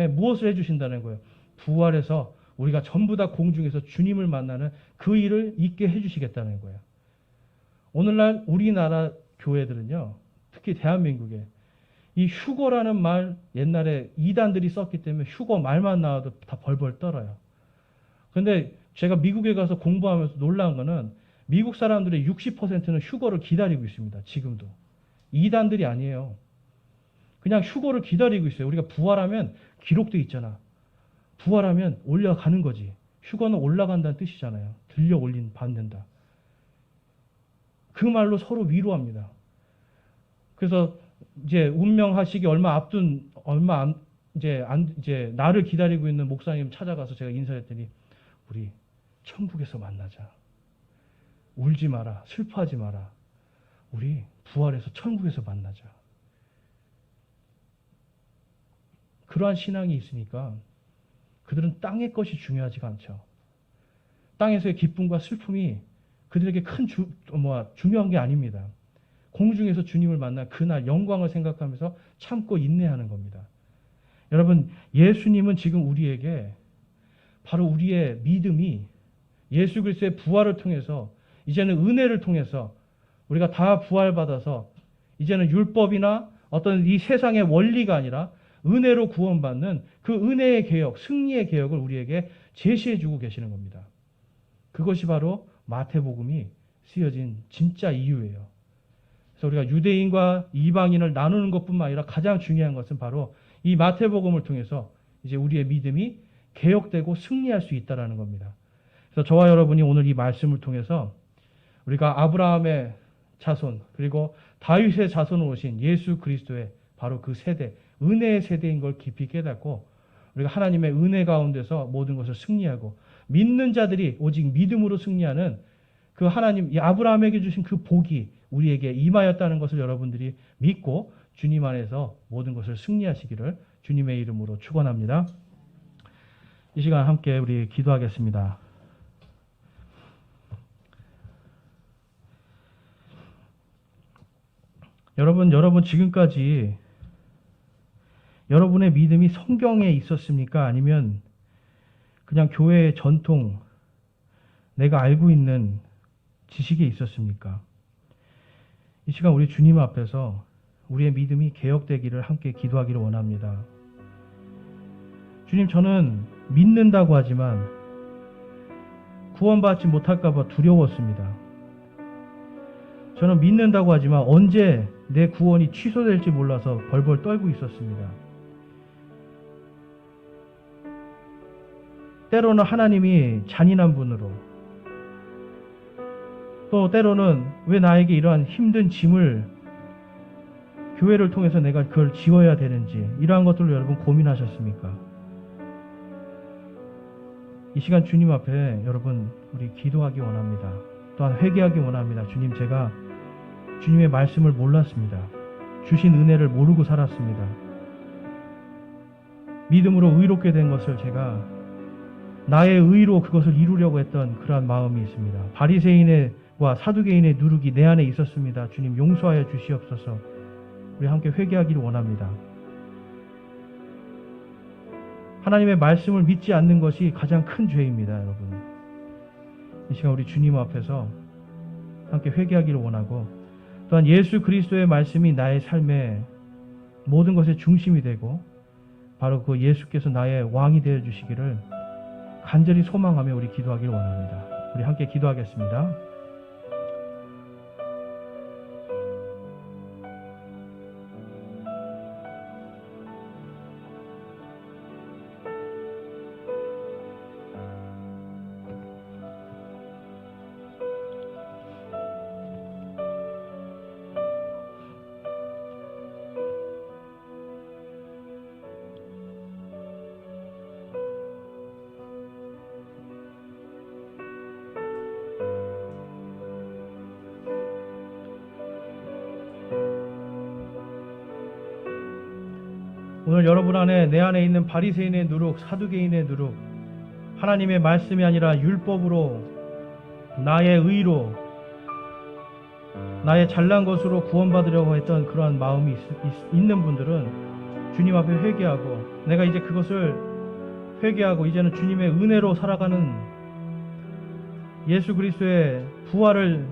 무엇을 해주신다는 거예요? 부활해서 우리가 전부 다 공중에서 주님을 만나는 그 일을 있게 해주시겠다는 거예요. 오늘날 우리나라 교회들은요, 특히 대한민국에 이 휴거라는 말 옛날에 이단들이 썼기 때문에 휴거 말만 나와도 다 벌벌 떨어요. 그런데 제가 미국에 가서 공부하면서 놀라운 거는 미국 사람들의 60%는 휴거를 기다리고 있습니다. 지금도. 이단들이 아니에요. 그냥 휴거를 기다리고 있어요. 우리가 부활하면 기록돼 있잖아. 부활하면 올라가는 거지. 휴거는 올라간다는 뜻이잖아요. 들려 받는다. 그 말로 서로 위로합니다. 그래서 이제 운명하시기 이제 나를 기다리고 있는 목사님 찾아가서 제가 인사했더니 우리 천국에서 만나자. 울지 마라. 슬퍼하지 마라. 우리 부활해서 천국에서 만나자. 그러한 신앙이 있으니까 그들은 땅의 것이 중요하지가 않죠. 땅에서의 기쁨과 슬픔이 그들에게 중요한 게 아닙니다. 공중에서 주님을 만나 그날 영광을 생각하면서 참고 인내하는 겁니다. 여러분, 예수님은 지금 우리에게 바로 우리의 믿음이 예수 그리스도의 부활을 통해서 이제는 은혜를 통해서 우리가 다 부활받아서 이제는 율법이나 어떤 이 세상의 원리가 아니라 은혜로 구원받는 그 은혜의 개혁, 승리의 개혁을 우리에게 제시해주고 계시는 겁니다. 그것이 바로 마태복음이 쓰여진 진짜 이유예요. 그래서 우리가 유대인과 이방인을 나누는 것뿐만 아니라 가장 중요한 것은 바로 이 마태복음을 통해서 이제 우리의 믿음이 개혁되고 승리할 수 있다는 겁니다. 그래서 저와 여러분이 오늘 이 말씀을 통해서 우리가 아브라함의 자손 그리고 다윗의 자손으로 오신 예수 그리스도의 바로 그 세대, 은혜의 세대인 걸 깊이 깨닫고 우리가 하나님의 은혜 가운데서 모든 것을 승리하고 믿는 자들이 오직 믿음으로 승리하는 그 하나님, 이 아브라함에게 주신 그 복이 우리에게 임하였다는 것을 여러분들이 믿고 주님 안에서 모든 것을 승리하시기를 주님의 이름으로 축원합니다. 이 시간 함께 우리 기도하겠습니다. 여러분 지금까지 여러분의 믿음이 성경에 있었습니까? 아니면 그냥 교회의 전통, 내가 알고 있는 지식에 있었습니까? 이 시간 우리 주님 앞에서 우리의 믿음이 개혁되기를 함께 기도하기를 원합니다. 주님, 저는 믿는다고 하지만 구원받지 못할까 봐 두려웠습니다. 저는 믿는다고 하지만 언제 내 구원이 취소될지 몰라서 벌벌 떨고 있었습니다. 때로는 하나님이 잔인한 분으로, 또 때로는 왜 나에게 이러한 힘든 짐을 교회를 통해서 내가 그걸 지어야 되는지, 이러한 것들을 여러분 고민하셨습니까? 이 시간 주님 앞에 여러분 우리 기도하기 원합니다. 또한 회개하기 원합니다. 주님, 제가 주님의 말씀을 몰랐습니다. 주신 은혜를 모르고 살았습니다. 믿음으로 의롭게 된 것을 제가 나의 의로 그것을 이루려고 했던 그러한 마음이 있습니다. 바리새인과 사두개인의 누룩이 내 안에 있었습니다. 주님, 용서하여 주시옵소서. 우리 함께 회개하기를 원합니다. 하나님의 말씀을 믿지 않는 것이 가장 큰 죄입니다, 여러분. 이 시간 우리 주님 앞에서 함께 회개하기를 원하고, 또한 예수 그리스도의 말씀이 나의 삶의 모든 것의 중심이 되고 바로 그 예수께서 나의 왕이 되어 주시기를 간절히 소망하며 우리 기도하기를 원합니다. 우리 함께 기도하겠습니다. 오늘 여러분 안에, 내 안에 있는 바리새인의 누룩, 사두개인의 누룩, 하나님의 말씀이 아니라 율법으로, 나의 의로, 나의 잘난 것으로 구원받으려고 했던 그러한 마음이 있는 분들은 주님 앞에 회개하고, 내가 이제 그것을 회개하고 이제는 주님의 은혜로 살아가는, 예수 그리스도의 부활을,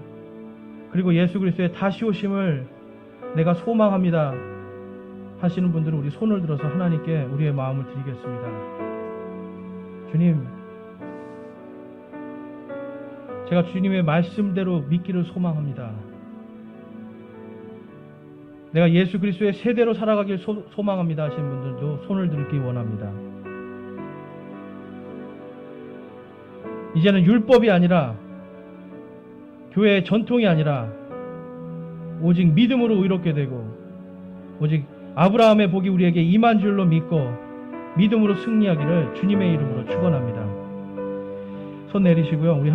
그리고 예수 그리스도의 다시 오심을 내가 소망합니다 하시는 분들은 우리 손을 들어서 하나님께 우리의 마음을 드리겠습니다. 주님, 제가 주님의 말씀대로 믿기를 소망합니다. 내가 예수 그리스도의 세대로 살아가길 소망합니다 하시는 분들도 손을 들기 원합니다. 이제는 율법이 아니라, 교회의 전통이 아니라 오직 믿음으로 의롭게 되고, 오직 아브라함의 복이 우리에게 임한 줄로 믿고 믿음으로 승리하기를 주님의 이름으로 축원합니다. 손 내리시고요. 우리